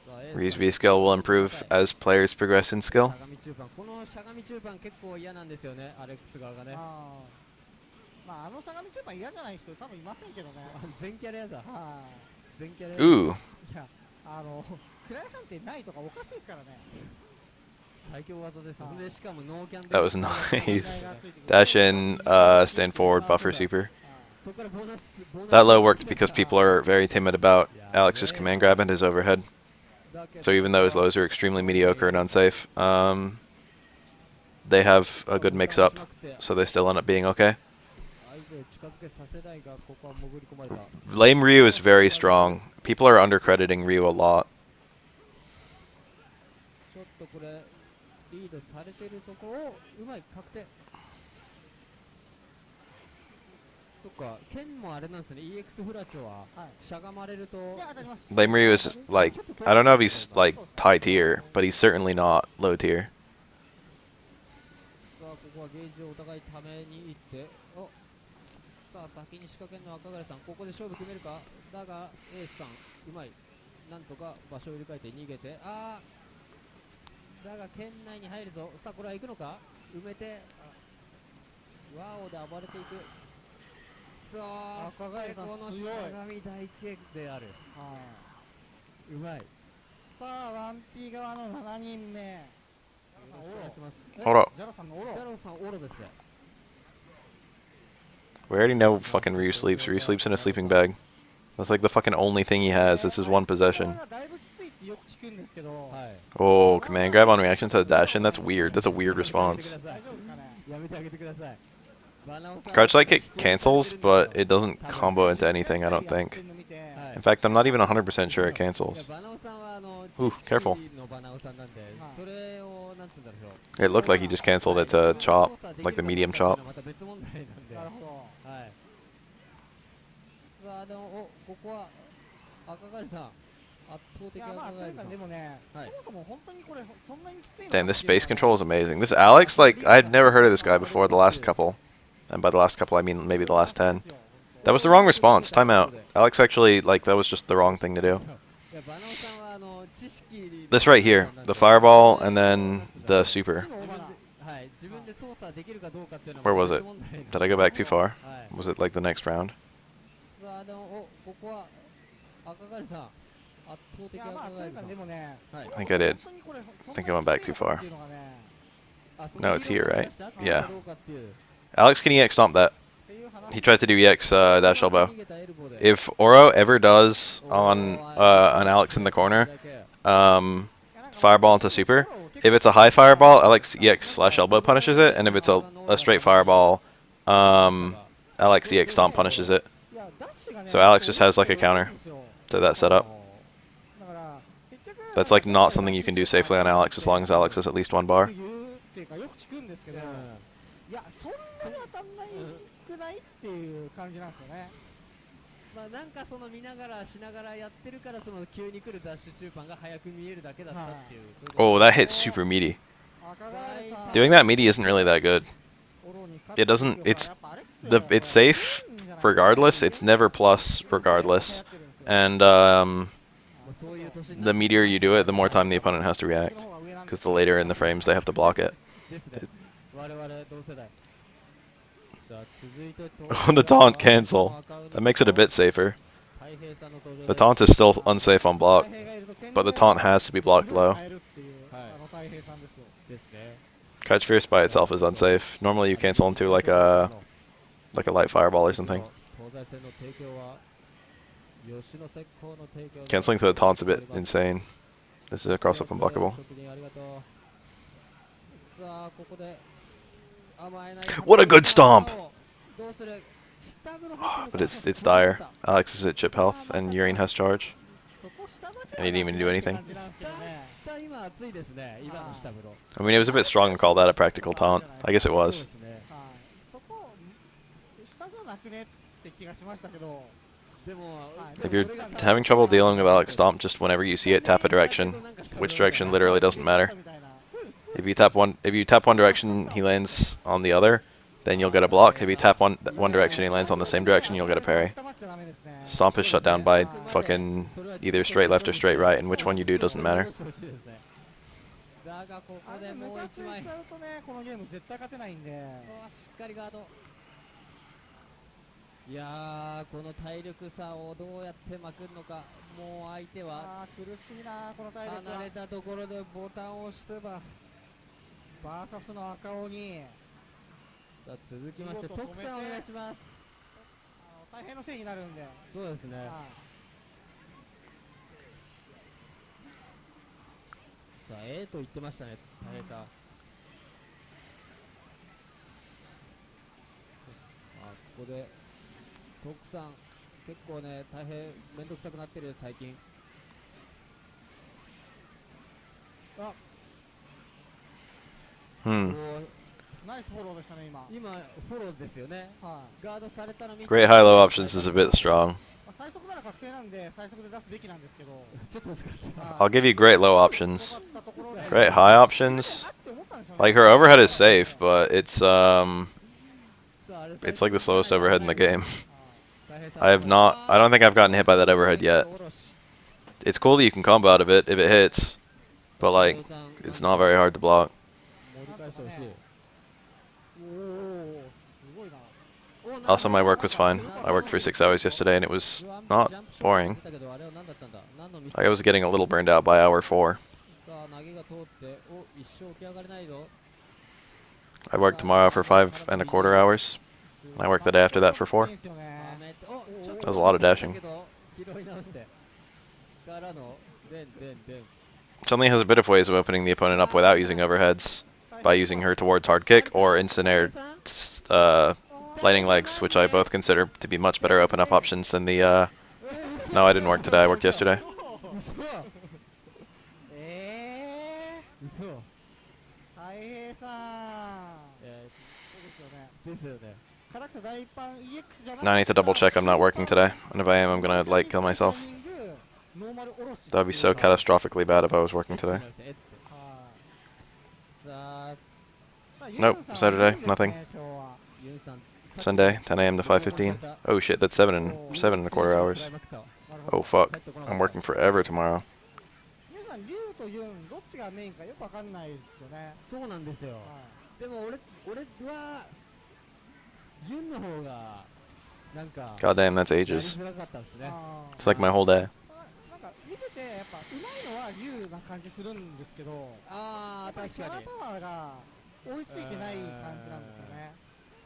さあエース Ryu's V skill will improve as players progress in し skill. ゃがみ中盤、このしゃがみ中盤結構嫌なんですよね、アレックス側がね。まあしゃがみ中盤嫌じゃない人多分いませんけどね。全キャラやだ。はい。全キャラやだ。 Ooh, いやクライ判定ないとかおかしいですからね。最強技ですよ。でしかもノーキャン that was nice. Dash in, stand forward, buffer super. そこからボーナス That low worked because people are very timid about Alex's command grab and his overhead. So even though his lows are extremely mediocre and unsafe, they have a good mix-up, so they still end up being okay. 相手を近づけさせないがここは潜り込まれた Lame Ryu is very strong. People are undercrediting Ryu a lot. ちょっとこれリードされてるところをうまい確定そっか剣もあれなんですね EX フラチョはしゃがまれると Lame Ryu is like, I don't know if he's like high tier, but he's certainly not low tier. さあここはゲージをお互いためにいっておさあ先に仕掛けるのは赤狩さんここで勝負決めるかだがエースさんうまいなんとか場所を入れ替えて逃げてだが圏内に入るぞさあこれは行くのか埋めてワオで暴れていくさあそしてこのしゃがみ大剣であるうまいさあ 1P 側の7人目お願いします Hold up. ジャロさんのオロジャロさんオロですね We already know fucking Ryu sleeps. Ryu sleeps in a sleeping bag. That's like the fucking only thing he has. It's his one possession. だいぶきついってよく聞くんですけどはい Oh, command grab on reaction to the dash in? That's weird. That's a weird response. 大丈夫ですかねやめてあげてくださいバナオさん Crouch like it cancels, but it doesn't combo into anything, I don't think. の見てはい In fact, I'm not even 100% sure it いや cancels. バナオさんはOoh, careful. 知識のバナオさんなんでそれをなんつうんだろう It looked like he just canceled it to chop, like the medium chop. また別問題なんでなるほどはいさあでもここは赤狩さん圧倒的いやまあ赤狩さんというかでもねはいそもそも本当にこれそんなにきついの Damn, this space control is amazing. This Alex, like, I had never heard of this guy before the last couple. And by the last couple, I mean maybe the last 10. That was the wrong response. Timeout. Alex actually, like, that was just the wrong thing to do. いやバナオさんは知識 This right here, the fireball and then the super. はい自分で操作できるかどうかっていうのは Where was it? 別問題なんで Did I go back too far? はい Was it like the next round? さあでもここは赤狩さん圧倒的いやまあというか赤狩さんでもね はい I think I did. 本当にこれ I think I went back too far. っていうのがね No, it's here, right? Yeah. どうかっていう Alex can EX stomp that. っていう話 He tried to do EX dash elbow. 逃げたエルボーで If Oro ever does on an Alex in the corner, だけ fireball into super, if it's a high fireball, Alex EX slash elbow punishes it, and if it's a straight fireball, Alex EX stomp punishes it. いやダッシュがね So Alex just has like a counter to that setup. だから結局 That's like not something you can do safely on Alex as long as Alex has at least one bar. 言うっていうかよく聞くんですけどいやそんなに当たんないくないっていう感じなんですよねまあなんかその見ながらしながらやってるからその急に来るダッシュ中盤が早く見えるだけだったっていう Oh, that hit super meaty. 赤狩さん Doing that meaty isn't really that good. オロに勝 It って doesn't. るけど It's やっぱアレックス the. It's safe regardless. It's never plus regardless. And そういう年に the meatier you do it, the more time the opponent has to react. Because the later in the frames they have to block it. ですね我々同世代さあ続いて Oh, the taunt cancel. That makes it a bit safer. The taunt is still unsafe on block, but the taunt has to be blocked low. ですね Catch Fierce by itself is unsafe. Normally you cancel into like a light fireball or something. 東西線の提供は吉野石膏の提供 Canceling to the taunt's a bit insane. This is a cross up unblockable. 職人ありがとうさあここで甘えない What a good stomp! どうする下風呂入ってる But it's dire. Alex is at chip health and Urine has charge. そこ下だけ And he didn't even do anything. 感じなんですけどね下今暑いですね今の下風呂 I mean, it was a bit strong to call that a practical taunt. I guess it そうで was. すねはいそこ下じゃなくねって気がしましたけどでも If you're having trouble dealing with Alex Stomp, just whenever you see it, tap a direction. Which direction literally doesn't matter. If you tap one direction, he lands on the other, then you'll get a block. If you tap one direction, he lands on the same direction, you'll get a parry. Stomp is shut down by fucking either straight left or straight right, and which one you do doesn't matter. だがここあれでもう一枚無茶ついちゃうとねこのゲーム絶対勝てないんでしっかりガードいやーこの体力差をどうやってまくるのかもう相手はあー苦しいなこの体力離れたところでボタンを押せばバーサスの赤鬼さあ続きまして徳さんお願いします大変のせいになるんで、そうですね。はいさあ A と言ってましたね、大変さん。あ、ここで徳さん結構ね大変めんどくさくなってる最近。あ、Hmm. ナイスフォローでしたね、今。今フォローですよね。はい。ガードされたの見て Great high-low options is a bit strong. まあ最速なら確定なんで、最速で出すべきなんですけど、ちょっと難しい。はい I'll give you great low 遅 options. かったところで Great high options. あって思ったんですよね Like her overhead is safe, butさああれ it's like the slowest overhead in the game. 大変さん I have not. I don't think I've gotten hit by that overhead yet. It's cool that you can combo out of it if it hits, but like it's not very hard to block. 盛り返してほしい。おお、すごいな。 Also, my work was fine. I worked for 6 hours yesterday, and it was not boring. I was getting a little burned out by hour 4. さあ投げが通ってお一生起き上がれないぞ。 I work tomorrow for 5.25 hours. And I work the day after that for 4. いいですよね。 That was a lot of dashing. 拾い直してからのでんでんでん。 Chun-Li has a bit of ways of opening the opponent up without using overheads, by using her towards hard kick or instant air lightning legs, which I both consider to be much better open up options than the. No, I didn't work today. I worked yesterday. 嘘。大平さん。そうですよね。ですよね。唐草大パン EX じゃなくて Now I need to double check I'm not working today, and if I am, I'm gonna like kill myself. ノーマルおろし That would be so catastrophically bad if I was working today. さあ Nope, Saturday, nothing. 今日は ユンさん Sunday, 10 a.m. to 5:15. Oh shit, that's 7.25 hours. Oh fuck, I'm working forever tomorrow. 皆さん、リュウとユン、どっちがメインかよくわかんないですよね。そうなんですよ。はでも俺はユンの方がなんか God damn, that's やり ages. づらかったですい。ね。It's like my whole day. なんか見てて、やっぱうまいのはリュウな感じするんですけど、ああやっぱりキャラ確かに。パワーが追いついてない感じなんですよね。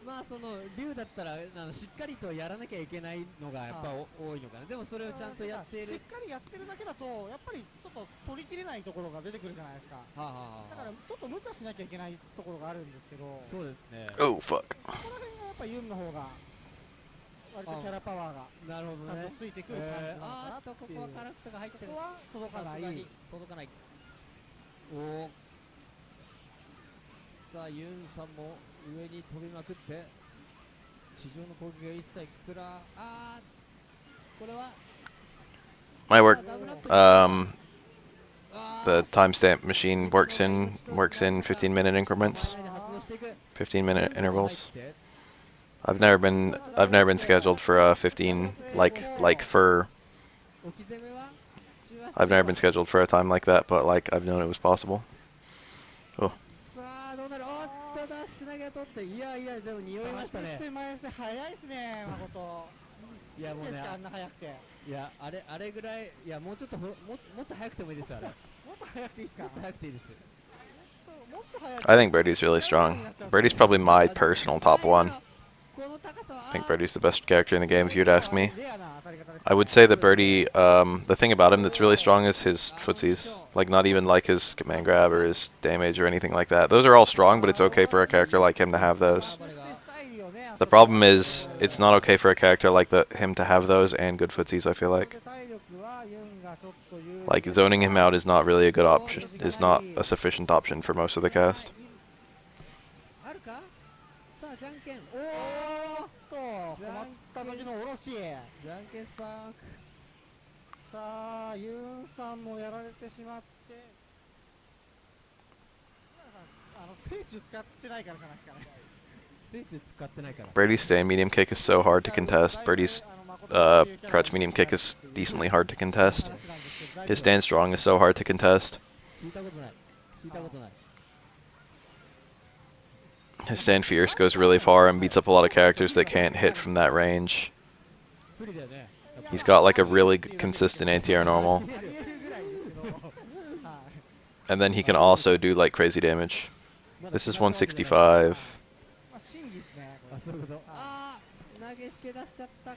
まあその竜だったらしっかりとやらなきゃいけないのがやっぱ多いのかな。でもそれをちゃんとやっている。しっかりやってるだけだと、やっぱりちょっと取りきれないところが出てくるじゃないですか。はあはあはあだからちょっと無茶しなきゃいけないところがあるんですけど、こそうですね。 Oh fuck. こら辺がやっぱユンの方が割とキャラパワーがなるほどねちゃんと。ついてくる感じなのかなあーっとここは唐草が入ってる。ここは届かない。さすがに届かない。おお。さあユンさんも上に飛びまくって地上の攻撃が一切つらこれは My work, ダブルアップ the timestamp machine works in 15-minute increments, 発動していく。 15-minute intervals. I've never been scheduled for a 15 like for 置き攻めは中足 I've never been scheduled for a time like that, but like I've known it was possible. さあどうなる。おっとダッシュ投げ取って、いやいやでも匂いましたね。前ですね、早いですね、誠。いやもうねいいですか、あんな早くて。いやあれぐらい、いやもうちょっともっと早くてもいいですよ。あれももっと早くていいですか。っと早くていいです。もっと早く。 I think Birdie's really strong. Birdie's probably my personal top one. この高さは I think Birdie's the best character in the game if you'd ask me. レアな当たり方ですね。 I would say that Birdie, the thing about him that's really strong is his footsies. Like, not even like his command grab or his damage or anything like that. Those are all strong, but it's okay for a character like him to have those. スタイルよね。 The problem is, it's not okay for a character like him to have those and good footsies, I feel like. 体力はユンがちょっと有利。 Like, zoning him out is not really a good option, is not a sufficient option for most of the cast. あるか。さあじゃんけん。おおと困った時のおろし。じゃんけんスパーク。さあユンさんもやられてしまって。聖地使ってないからじゃないですかね。スイッチ使ってないから。 Birdie's stand medium kick is so hard to contest. Birdie's crouch medium kick is decently hard to contest. His stand strong is so hard to contest. 聞いたことない。聞いたことない。 His stand fierce goes really far and beats up a lot of characters that can't hit from that range. 不利だよね。 He's got like a really consistent anti-air normal. ありえるぐらいですけど。はい。 And then he can also do like crazy damage. This is 165. まあ審議ですね。これあ、そういうこと。ああ、投げして出しちゃった。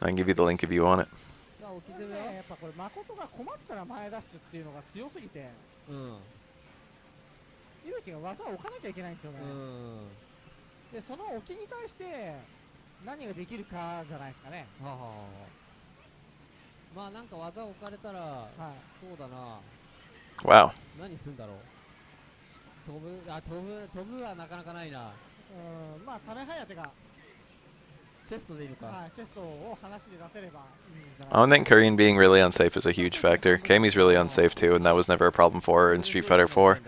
I can give you the link if you want it. さあ置きこれ攻めはね、やっぱこれ誠が困ったら前ダッシュっていうのが強すぎて、うん伊吹が技を置かなきゃいけないんですよね。で、その置きに対して何ができるかじゃないですかね。はあはあはあまあなんか技置かれたら、はい。そうだな Wow. 何すんだろう飛ぶはなかなかないなまあ、種早手が、チェストでいいのか、はい、チェストを話で出せればいいんじゃ I ない don't think Korean being really unsafe is a huge factor. Kami's really unsafe too, and that was never a problem for her in Street Fighter 4. はい。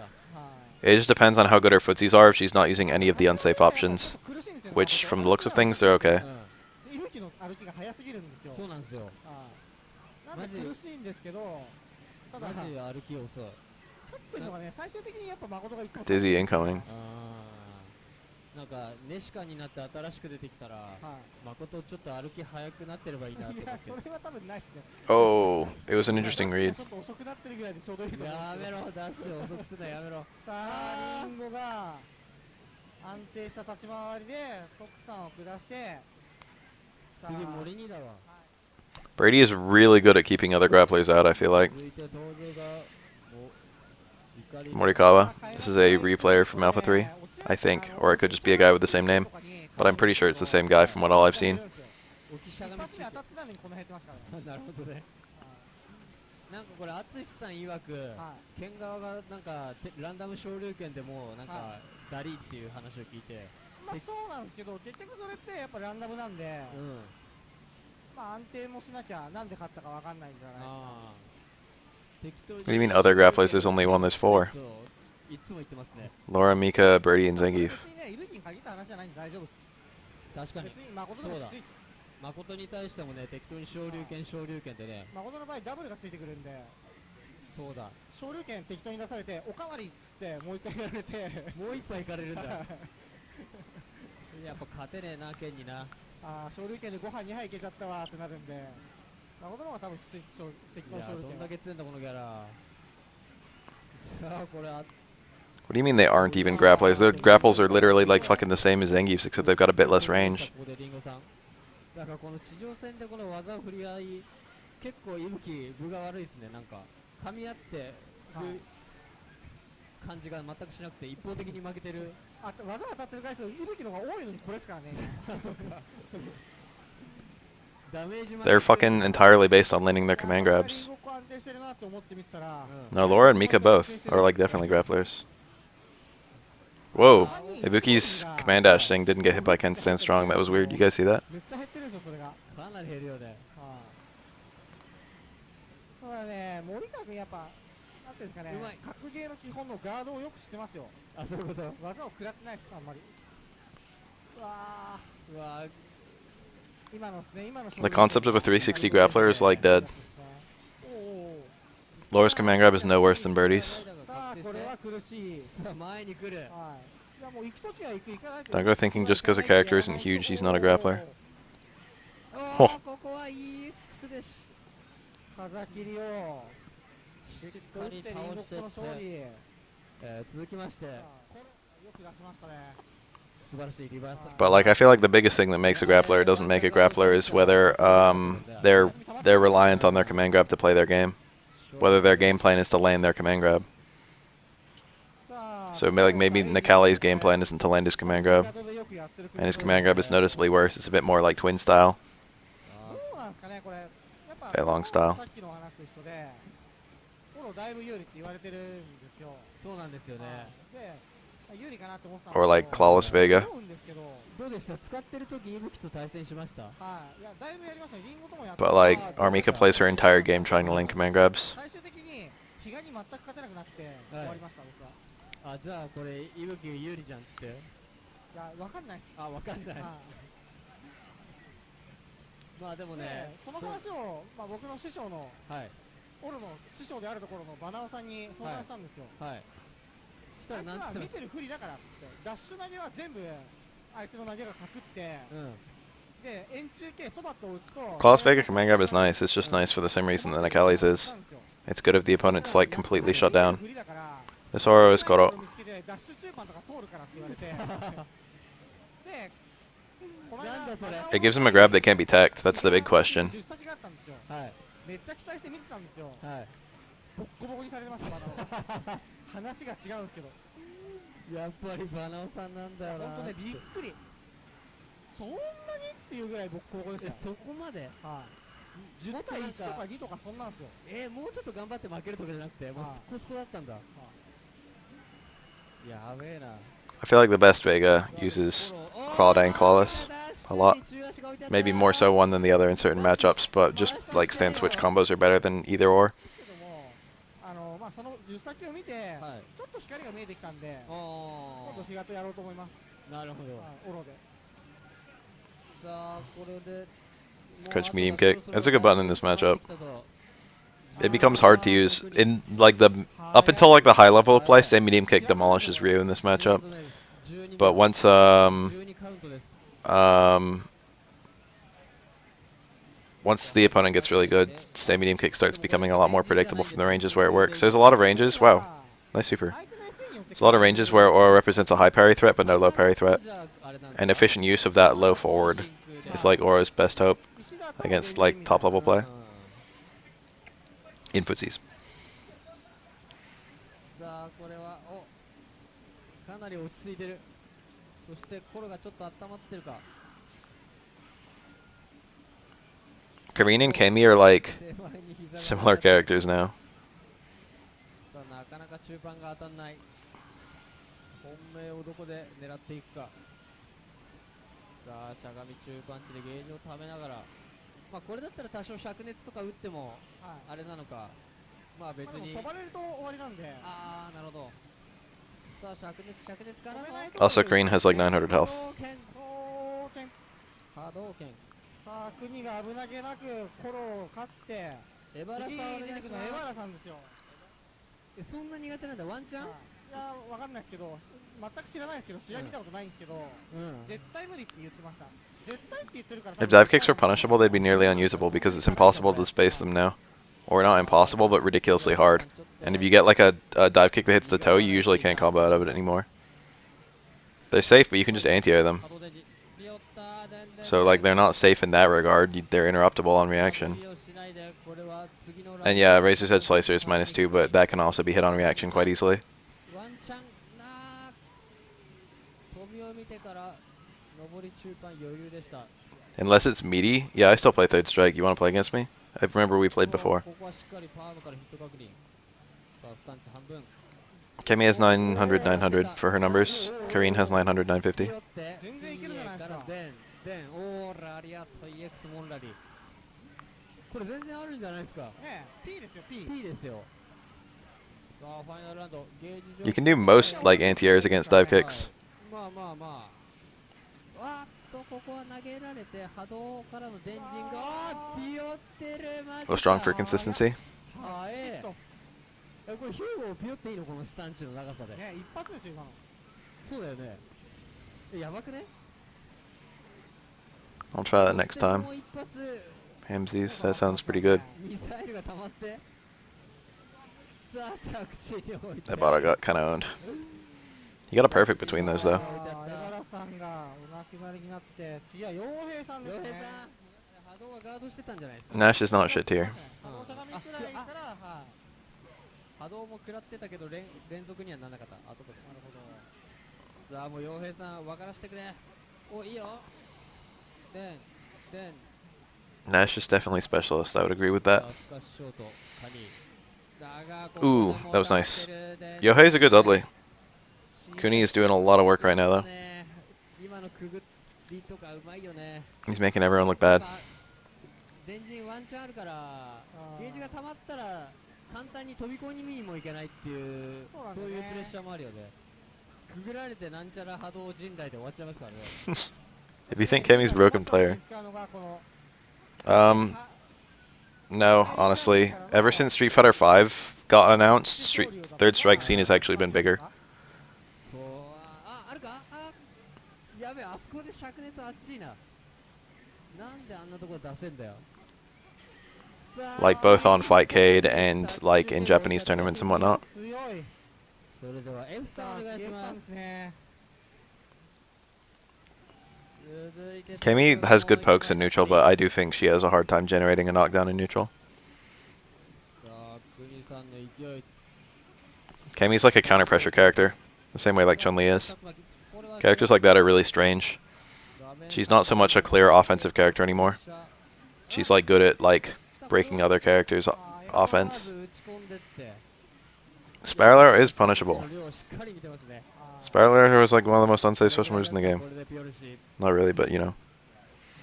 It just depends on how good her footsies are if she's not using any of the unsafe options. 苦しいんですよね Which, from the looks of things, they're okay. 伊吹の歩きが速すぎるんですよ。そうなんですよはい。なんで苦しいんですけど、ただ、マジ勝歩き遅いってるのがね、最終的にやっぱ誠がいつも Dizzy incoming. なんかネシカになって新しく出てきたら、は誠ちょっと歩き速くなってればいいなとい。いや、思ってそれは多分ないですね。 Oh, it was an interesting read. ちょっと遅くなってるぐらいでちょうどいいと思うんですけど。やめろダッシュ遅くすんなやめろさあ、リンゴが安定した立ち回りで徳さんを下して、さあ次森にだわ Brady is really good at keeping other grapplers out, I feel like. 続いて登場が怒り Morikawa. This is a replayer from Alpha 3, I think. Or it could just be a guy with the same name. But I'm pretty sure it's the same guy from what all I've seen. 置きしゃが一みついて発で当たってたのにこの辺ってますからね。なるほどねなんかこれ淳さん曰くはい剣側がなんかランダム昇竜拳でもなんはかダリーっていう話を聞いてまあそうなんですけど、結局それってやっぱランダムなんで、うんまあ安定もしなきゃなんで勝ったかわかんないんじゃないですか。ああ適当に What do you mean other grapplers? There's only one, there's four. そういつも言ってますね Laura, Mika, Brady, and 別 Zangief. にね、伊吹に限った話じゃないんで大丈夫です。確かに別に誠でもきついっす。誠に対してもね適当に昇竜拳でね誠の場合ダブルがついてくるんで、そうだ昇竜拳適当に出されておかわりっつってもう一回やられてもう一杯いかれるんだやっぱ勝てねえな剣になああ、昇竜拳でご飯2杯いけちゃったわーってなるんで、誠の方が多分きつい適当いやどんに昇竜拳は。だけ強いんだこのギャラさあこれあ What do you mean they aren't even grapplers? Their grapples are literally like fucking the same as Zangief's, except they've got a bit less range. ここでリンゴさんだからこの地上戦でこの技を振り合い結構息吹分が悪いですねなんか噛み合ってる感じが全くしなくて一方的に負けてるあと技当たってる回数、伊吹の方が多いのにこれですからね。ダメージ They're fucking entirely based on landing their command リン grabs. ゴ安定してるなって思って見てたら、 No, Laura and Mika both are like definitely grapplers. Whoa, Ibuki's command dash thing didn't get hit by Ken Stand Strong. That was weird. You guys see that? めっちゃ減ってるんですよ、それが。かなり減るよねそうだね、森川君やっぱ、なんていうんですかねうまい、格ゲーの基本のガードをよく知ってますよ。あそういうこと技を食らってないです、あんまり。うわうわー、今のですね、今の The concept of a 360 grappler is like dead. おー Laura's command grab is no worse than Birdie's. さあ、これは苦しい。前に来るはい。いやもう行くときは行く、行かないと。 Don't go thinking just because a character isn't huge, he's not a grappler. おーここはいい X でし風切りをしっかり打ってリンゴッコの勝利。続きましてさあこれよく出しましたね。素晴らしいリバース But like, I feel like the biggest thing that makes a grappler or doesn't make a grappler is whether they're reliant on their command grab to play their game. Whether their game plan is to land their command grab. さあ So like maybe Nakale's game plan isn't to land his command grab, and his command grab is noticeably worse. It's a bit more like twin style. どうなんですかね、これ。やっぱ Okay, long style. さっきの話と一緒で、フォローだいぶ有利って言われてるんですよ。そうなんですよねで、有利かなって思ってたんですけ Or ど like Clawless Vega. 思うんですけど、どうでした使ってる時伊吹と対戦しましたはい。いや、だいぶやりましたね。リンゴともやって But like, Armika plays her entire game trying to land command grabs. 最終的に比嘉に全く勝てなくなって終わりました、僕は。あじゃあこれ伊吹有利じゃんっつっていや、わかんないっす。あわかんないはいまあでもでねその話を、まあ、僕の師匠のはいオルの師匠であるところのバナオさんに相談したんですよ。はいそしたあいつはらなんて言って見てるふりだからっつって、ダッシュ投げは全部あいつの投げがかくってまうんで円柱形そばと打つと Clawless Vega command grab is nice. It's just nice for the same reason that Nakale's is. It's good if the opponent's like completely shut down. 見てるふりだから This Oro is 見 Koro. つけてダッシュ中盤とか通るからって言われてでこの間なんだそれ。 It gives him a grab that can't be teched. That's the big question. 10先があったんですよ。はいめっちゃ期待して見てたんですよ。はいボッコボコにされてましたバナナ話が違うんですけど、やっぱりバナオさんなんだよな。本当ねびっくり。そんなにっていうぐらいボッコボコでしたよ。そこまで。はい。10対1とか2とかそんなんですよ。もうちょっと頑張って負けるとかじゃなくて、もうはいそこそこだったんだ。やべえな。 I feel like the best Vega uses Clawed and Clawless a lot. Maybe more so one than the other in certain matchups, but just like stand switch combos are better than either or. けどもまあその10先を見て、はいちょっと光が見えてきたんで、あ今度フィガとやろうと思います。あ、なるほど。はいオロで。さあこれで Crouch medium kick. That's a good button in this matchup. It becomes hard to use in like the up until like the high level of play. Stand medium kick demolishes Ryu in this matchup, but once once the opponent gets really good, stand medium kick starts becoming a lot more predictable from the ranges where it works. There's a lot of ranges. Wow, nice super. There's a lot of ranges where Aura represents a high parry threat but no low parry threat, and efficient use of that low forward is like Aura's best hope against like top level play in footsies. さあこれはかなり落ち着いてる。そして心がちょっと温まってるか。 Kareen and Kami are like 手前に膝が similar characters now. さあなかなか中盤が当たんない。本命をどこで狙っていくか。さあしゃがみ中パンチでゲージをためながら、まあこれだったら多少灼熱とか打ってもはいあれなのか。まあ別に。飛ばれると終わりなんで。ああなるほど。さあ灼熱からの Also, Kareen has like 900 health. 刀剣波動拳。さあ国が危なげなくコロを勝ってエバラさん次お願いし出てくるのエバます。ラさんですよ。そんな苦手なんだワンチャン。はいいやわかんないですけど全く知らないですけど試合見たことないんですけど、うん。絶対無理って言ってました。絶対って言ってるから。 If dive kicks were punishable, they'd be nearly unusable because it's impossible to space them now. Or not impossible, but ridiculously hard. And if you get like a dive kick that hits the toe, you usually can't combo out of it anymore. They're safe, but you can just anti-air them. 波動電磁。ピヨッターでんでん So like they're not safe in that regard. They're interruptible on reaction. And yeah, Razor's Edge Slicer is -2, but that can also be hit on reaction quite easily. ワンチャンな飛びを見てから上り中盤余裕でした。 Unless it's meaty. Yeah, I still play Third Strike. You want to play against me? I remember we played before. ここはしっかりパームからヒット確認。さあスタンツ半分。 Kemi has 900, 900 for her numbers. Kareen has 900, 950. 全然いけるじゃないですか。でんオーラリアと EX モンラリ。これ全然あるんじゃないですか。ねえ P ですよ P。 P ですよ。さあファイナルラウンドゲージ上 You can do most like anti-airs against dive kicks. まあまあまあ。ここは投げられて波動からの電陣がピヨってるマジ Go strong for consistency. はこれヒューゴをピヨっていいのこのスタンチの長さで。ね一発ですよ今の。そうだよね。やばくね。 I'll try that next time. もう一発 Hamsies, that sounds pretty good. ミサイルが溜まってさあ着地に置いて That bot got kind of owned. You got a perfect between those though. エバラさんがお亡くなりになって次は陽平さんですね。洋平さん波動はガードしてたんじゃないですか。 Nash is not shit tier. 波動しゃがみくらいいたらはい。波動も食らってたけど連続にはならなかった。あそこで。なるほど。さあもう洋平さん分からしてくれ。おいいよ。でん Nash is definitely specialist. I would agree with that. スカッシュショートカニだが Ooh, that was nice. Yohei's a good Dudley. Kuni is doing a lot of work right now though. 今のくぐりとかうまいよね。 He's making everyone look bad. 電陣ワンチャンあるからゲージが溜まったら簡単に飛び込みにもいけないっていうそういうプレッシャーもあるよね。くぐられてなんちゃら波動陣雷で終わっちゃいますからね。 If you think Kemi's a broken player, no, honestly. Ever since Street Fighter V got announced, Third Strike scene has actually been bigger. あるかやべえあそこで灼熱あっちいな。なんであんなとこ出せんだよ。 Like both on Fightcade and like in Japanese tournaments and whatnot. それでは F さんお願いします。Kami has good pokes in neutral, but I do think she has a hard time generating a knockdown in neutral. さあ国さんの勢い Kami's like a counter pressure character, the same way like Chun-Li is. これは Characters like that are really strange. She's not so much a clear offensive character anymore. She's like good at like breaking other characters' offense. まず打ち込んでって Spiralar is punishable. 量をしっかり見てますね Spiralar was like one of the most unsafe special moves in the game. これでピオルシ Not really, but you know.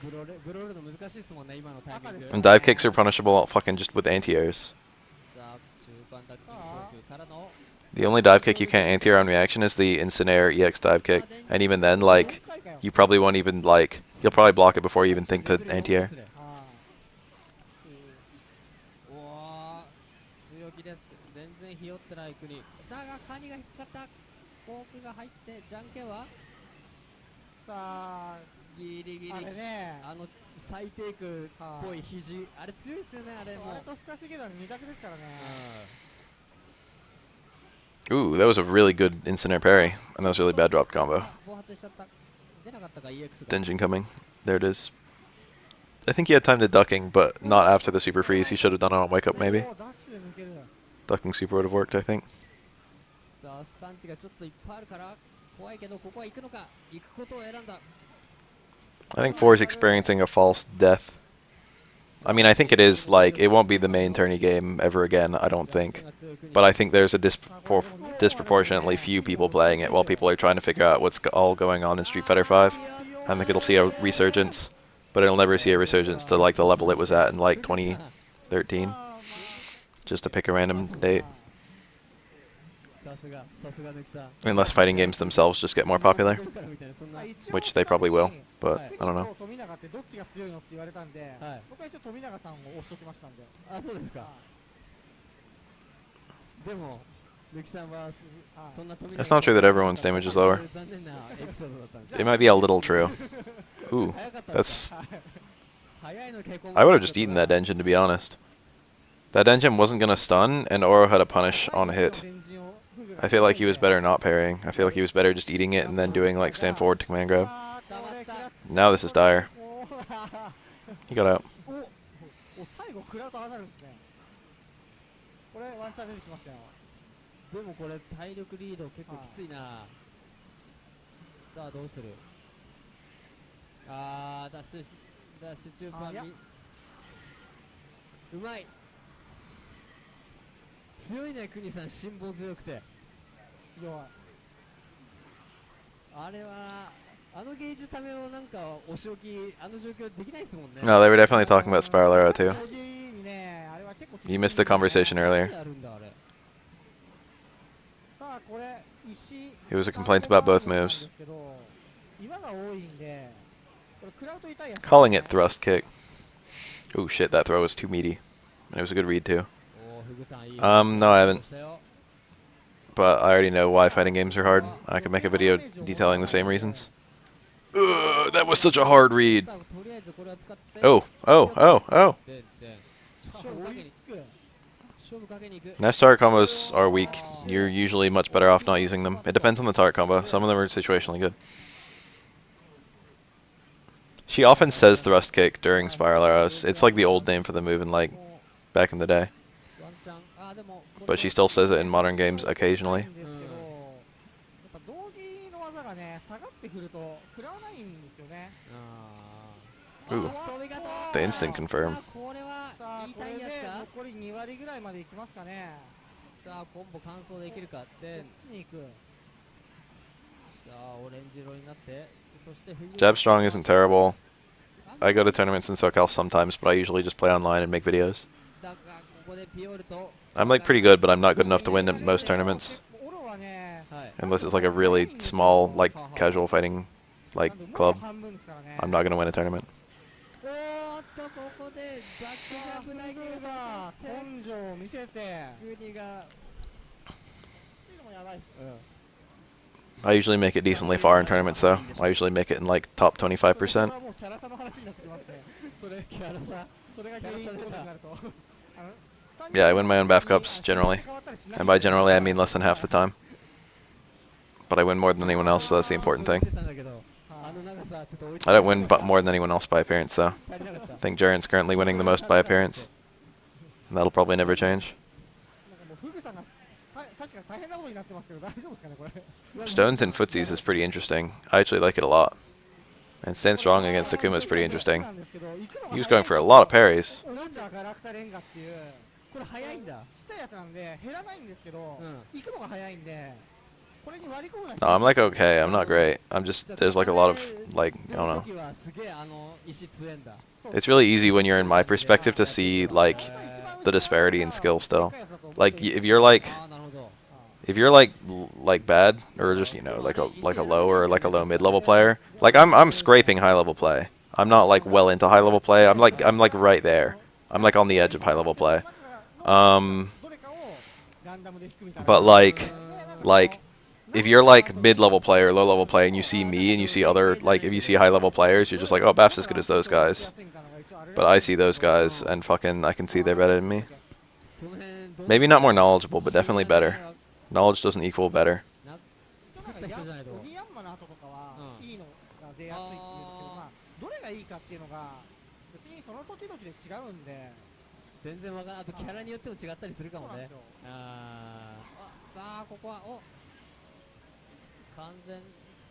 ブロールの難しいですもんね今のタイミング And dive kicks are punishable fucking just with anti-airs. さあ中盤だけキックからの The only dive kick you can't anti-air on reaction is the Incineator EX dive kick. And even then, like, you probably won't even, like, you'll probably block it before you even think to anti-air. おー強気です全然ひよってない国だがカニが引っかかったフォークが入ってじゃんけんはさあギリギリあれねあの最低区っぽい肘あれ強いですよねあれもあれとスカシゲドの二択ですからね Ooh, that was a really good Incineator parry. And that was a really bad drop combo. 暴発しちゃった出なかったか EX が Denjin coming. There it is. I think he had time to ducking, but not after the super freeze. He should have done it on wake up maybe. おーダッシュで抜ける Ducking super would have worked, I think. さあスタンチがちょっといっぱいあるから怖いけどここは行くのか行くことを選んだ I think 4 is experiencing a false death. I mean, I think it is, like, it won't be the main tourney game ever again, I don't think. But I think there's a disproportionately few people playing it while people are trying to figure out what's all going on in Street Fighter V. I think it'll see a resurgence, but it'll never see a resurgence to, like, the level it was at in, like, 2013. Just to pick a random date. さすが抜きさん Unless fighting games themselves just get more popular, みたいなそんな which they probably will, but I don't know. 富永ってどっちが強いのって言われたんで、はい僕は一応富永さんを押しときましたんで、あそうですかでも抜きさんはそんな富永 It's not true that everyone's damage is lower. 残念なエピソードだったんです It might be a little true. Ooh, 早かったです that's... 早いの結構 I would have just eaten that engine, to be honest. That engine wasn't gonna stun, and Oro had a punish on a hit. I feel like he was better not parrying. I feel like he was better just eating it and then doing like stand forward to command grab. Now this is dire. He got out. お最後食らうと上がるんですね。これワンチャン出てきますよ。でもこれ体力リード結構きついなさあどうするダッシュ中盤にうまい強いね国さん辛抱強くて強い。あれはあのゲージためをなんかお仕置きあの状況できないですもんね No, they were definitely talking about Spiral Arrow too. 攻撃にねあれは結構 You missed the conversation 何 earlier. があるんだあれさあこれ石 It was a complaint about both moves. 岩が多いんでこれ食らうと痛いやつ Calling it thrust kick. Ooh, shit, that throw was too meaty. And it was a good read too. おーフグさんいい No, I haven't. したよ But I already know why fighting games are hard. I could make a video detailing the same reasons. Ugh, that was such a hard read. さあとりあえずこれは使って Oh. でさあ追いつく勝負かけに行く Nash target combos are weak. You're usually much better off not using them. It depends on the target combo. Some of them are situationally good. She often says thrust kick during Spiral Arrows. It's like the old name for the move in like back in the day. ワンチャンでも But she still says it in modern games occasionally. やっぱ道着の技がね下がってくると食らわないんですよね。 Ooh. The instant confirm. これはさあ言いこれでたいやつか残り2割ぐらいまでいきますかね。さあコンボ完走できるかってこっちに行く。さあオレンジ色になってそしてフグ Jab strong isn't terrible. I go to tournaments in SoCal sometimes, but I usually just play online and make videos. だがここでピオルと I'm like pretty good, but I'm not good enough to win at most tournaments. オロはね、はい Unless it's like a really small, like casual fighting, like なんで club. 半分ですからね。 I'm not gonna win a tournament. おーっとここでバックジャンプだけフグが根性を見せて、国がでもやばいっす。 I usually make it decently far in tournaments, though. I usually make it in like top 25%. これはもうキャラ差の話になってきますね。それキャラさそれが原因ってことになると。Yeah, I win my own BAF cups generally, and by generally I mean less than half the time. But I win more than anyone else, so that's the important thing. してたんだけどあの長さ I don't win but more than anyone else by appearance, though. 足りなかった I think Jaren's currently winning the most by appearance. And that'll probably never change. なんかもうフグさんがさっきから大変なことになってますけど大丈夫ですかねこれ。 Stones and footsies is pretty interesting. I actually like it a lot. And stand strong against Akuma is pretty interesting. He was going for a lot of parries. ランジャーガラクタレンガっていうこれ早いんだちっちゃいやつなんで減らないんですけど、うん行くのが早いんでこれに割り込むな No, I'm like okay. I'm not great. I'm just there's like a lot of like I don't know. 時はすげえ石強えんだ It's really easy when you're in my perspective to see like the disparity in skill still. Like if you're like ああなるほど if you're like bad or just you know like a low or like a low mid level player, like I'm scraping high level play. I'm not like well into high level play. I'm like right there. I'm like on the edge of high level play. But like if you're like mid level player, low level play, and you see me and you see other like if you see high level players, you're just like, oh, Bap's as good as those guys. But I see those guys and fucking I can see they're better than me. その辺どう Maybe not more knowledgeable, but definitely better. Knowledge doesn't equal better. な作った人じゃないとオギヤンマの後とかはいいのが出やすいっていうんですけど、まあどれがいいかっていうのが別にその時々で違うんで、全然わからんあとキャラによっても違ったりするかもねそうなんですよ。あーさあここは完全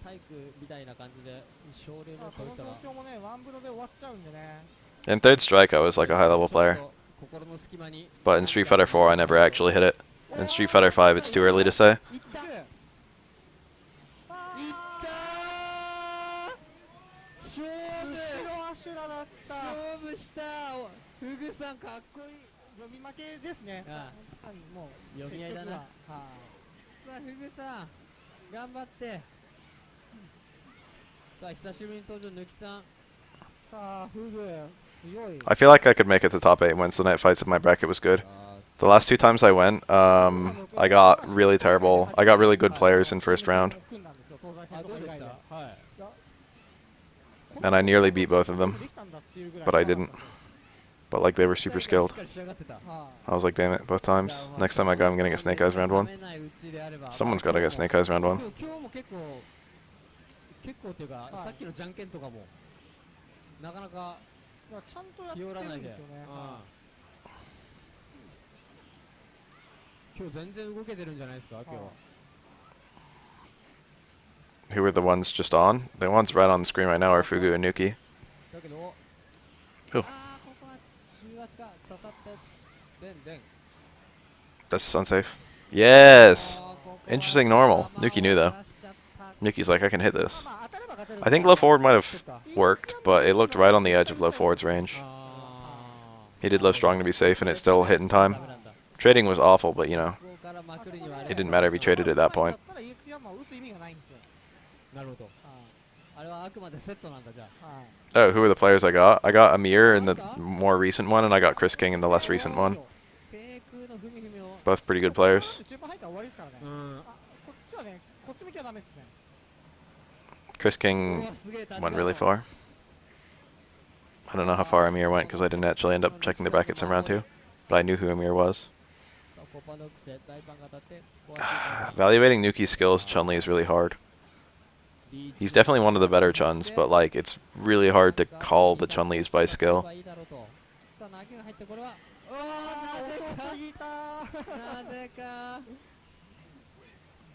体育みたいな感じで昇竜のこの取ったら状況もねワンブロで終わっちゃうんでね。In third strike, I was like a high level player, 心の隙間に but in Street Fighter 4, I never actually hit it. In Street Fighter 5, it's too early to say. いったいったー勝負後ろアシュラだった。勝負したフグさんかっこいい読み負けですね。ああ確かにもう読み合いだな結局ははいさあフグさん頑張ってさあ久しぶりに登場抜きさんさあフグ強い。 I feel like I could make it to top 8 once the night fights if my bracket was good. あ The last 2 times I went, I got really terrible. I got really good players in first round, 組んだんですよ東西あ戦とどうでしたか以外で。はい and I nearly beat both of them, できたんだっていうぐらい but I didn't. But like they were super し skilled. っかり仕上がってた I was like, damn it, both times. Next time I go, I'm gonna get Snake Eyes round 1. 冷めないうちであれば Someone's gotta get Snake Eyes round 1. 今日も結構っていうか、はいさっきのじゃんけんとかもなかなかいやちゃんとやって気負らないでるんですよね。今日全然動けてるんじゃないですか今日 Who were the ones just on? The ones right on the screen right now are Fugu and Nuki. だけどふうここは中足が刺さってでんでん That's unsafe. Yes! ここは Interesting normal. 頭を Nuki knew that. 出しちゃった Nuki's like, I can hit this. まあ当たれば勝てる I think low forward might have worked, but it looked right on the edge of low forward's range. あ He did low strong to be safe, and it still hit in ー time. ダメなんだ Trading was awful, but you know, ここからまくるにはあれ it didn't matter if he traded at that point. だったら EX ヤンマを打つ意味がないんですよ。なるほどあれはあくまでセットなんだじゃはい。 Oh, who were the players I got? I got Amir in the more recent one, and I got Chris King in the less recent one. 低空の踏み踏みを Both pretty good players. 中盤入ったら終わりですからね。うんあこっちはねこっち向きはダメですね。 Chris う King わすげえ立ち went really far. I don't know how far Amir went because I didn't actually end up checking the brackets in round 2, but I knew who Amir was. コパノクて大パンが立ってこうやって Evaluating Nuki's skills, Chun-Li is really hard. He's definitely one of the better Chuns, but like it's really hard to call the Chun-Lis by skill. いいだろうとさあ投げが入ってこれはおあーー遅すぎたー。なぜか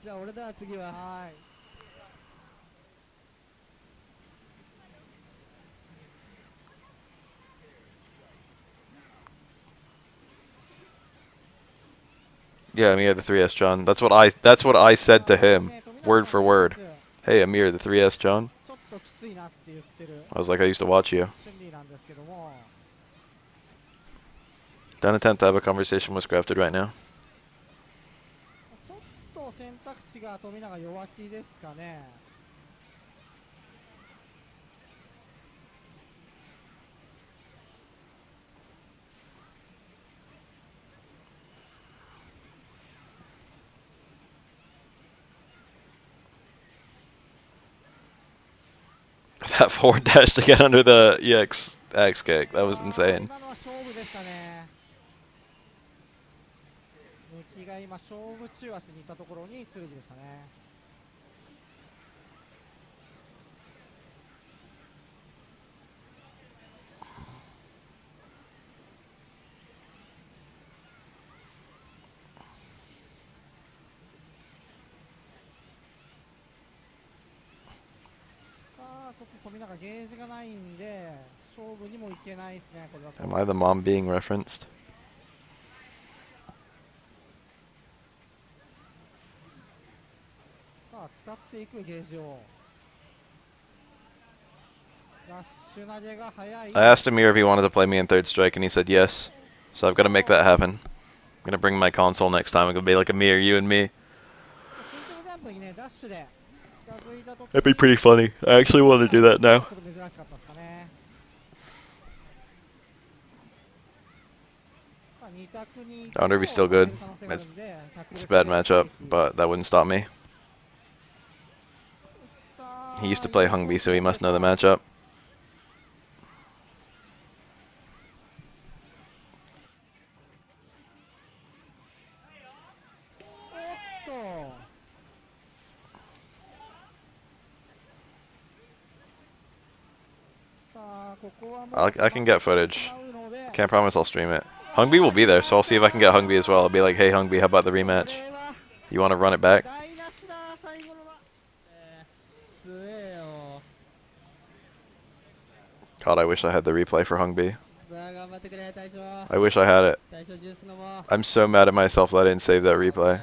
じゃあ俺だ次ははい。 Yeah, Amir the 3S Chun. That's what I said to him, word for word. Hey Amir the 3S Chun. ちょっときついなって言ってる I was like, I used to watch you. チュンリーなんですけども、 Don't attempt to have a conversation with Crafted right now. ちょっと選択肢が富永弱気ですかね。 That forward dash to get under the EX X kick. That was insane. 今のは勝負でしたね。抜きが今勝負中足にいたところに剣でしたね。富永ゲージがないんで勝負にもいけないですねこれだと。 Am I the mom being referenced? さあ使っていくゲージを。ラッシュ投げが早い。 I asked Amir if he wanted to play me in third strike, and he said yes. So I've got to make that happen. I'm gonna bring my console next time. It's gonna be like Amir, you and me. 垂直ジャンプにねダッシュで近づいた時 That'd be に pretty funny. I actually want to do that ちょ now. っと珍しかったですかね。さあ二択に I wonder if he's still good. It's a bad matchup, but that wouldn't stop me. He used to play Hungby, so he must know the matchup. おっとさあここはもう I can get footage. しまうので Can't promise I'll stream it. Hungby will be there, so I'll see if I can get Hungby as well. I'll be like, hey Hungby, how about the こ rematch? れは You want to run it back? 台無しだ最後のは強えよ。 God, I wish I had the replay for Hungby. さあ頑張ってくれ大将。 I wish I had it. 大将ジュース飲もう。 I'm so mad at myself that I didn't save that replay.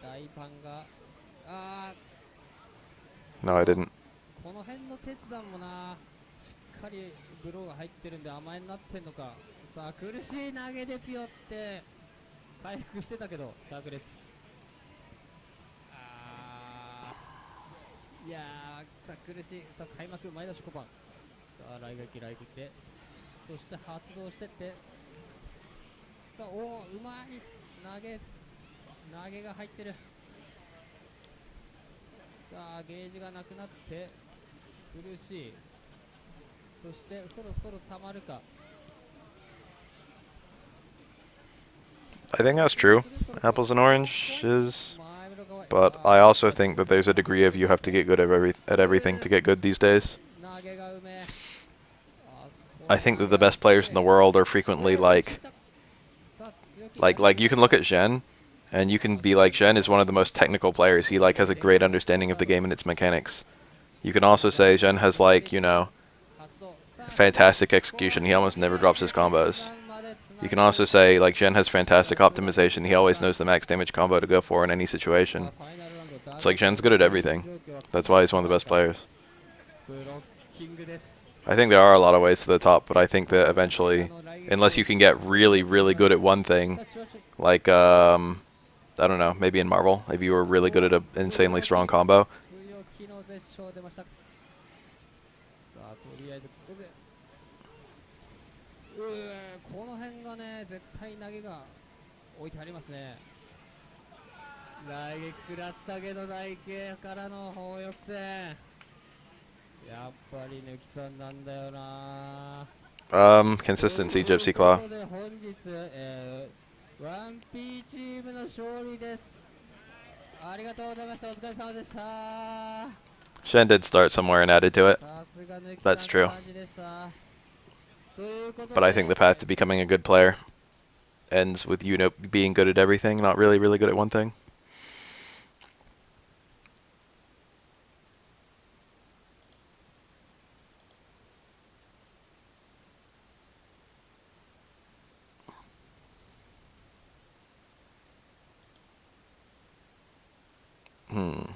大パンがあ No, I didn't. ーこの辺の決断もなしっかりブローが入ってるんで甘えになってんのか。さあ苦しい投げでピヨって回復してたけど爆裂。いやーさあ苦しい。さあ開幕前田シコパン。さあ来撃でそして発動してってさあおおうまい投げが入ってる。さあゲージがなくなって苦しい。そしてそろそろ溜まるか。 I think that's true. Apples and oranges. But I also think that there's a degree of you have to get good at everything to get good these days. I think that the best players in the world are frequently like you can look at Zhen, and you can be like, Zhen is one of the most technical players. He like has a great understanding of the game and its mechanics. You can also say Zhen has like, you know, fantastic execution. He almost never drops his combos. You can also say like Zhen has fantastic optimization. He always knows the max damage combo to go for in any situation. It's like Zhen's good at everything. That's why he's one of the best players. I think there are a lot of ways to the top, but I think that eventually, unless you can get really, really good at one thing, like, I don't know, maybe in Marvel, if you were really good at an insanely strong combo. この辺がね絶対投げが置いてありますね。来撃食らったけど台形からの砲翼戦やっぱり抜きさんなんだよな。 Consistency, Gypsy Claw. ということで本日、1P チームの勝利です。ありがとうございました。お疲れ様でした。 Shen did start somewhere and added to it. さすが抜きさん That's true. の感じでした。ということで But I think the path to becoming a good player ends with you know being good at everything, not really, really good at one thing. Hmm.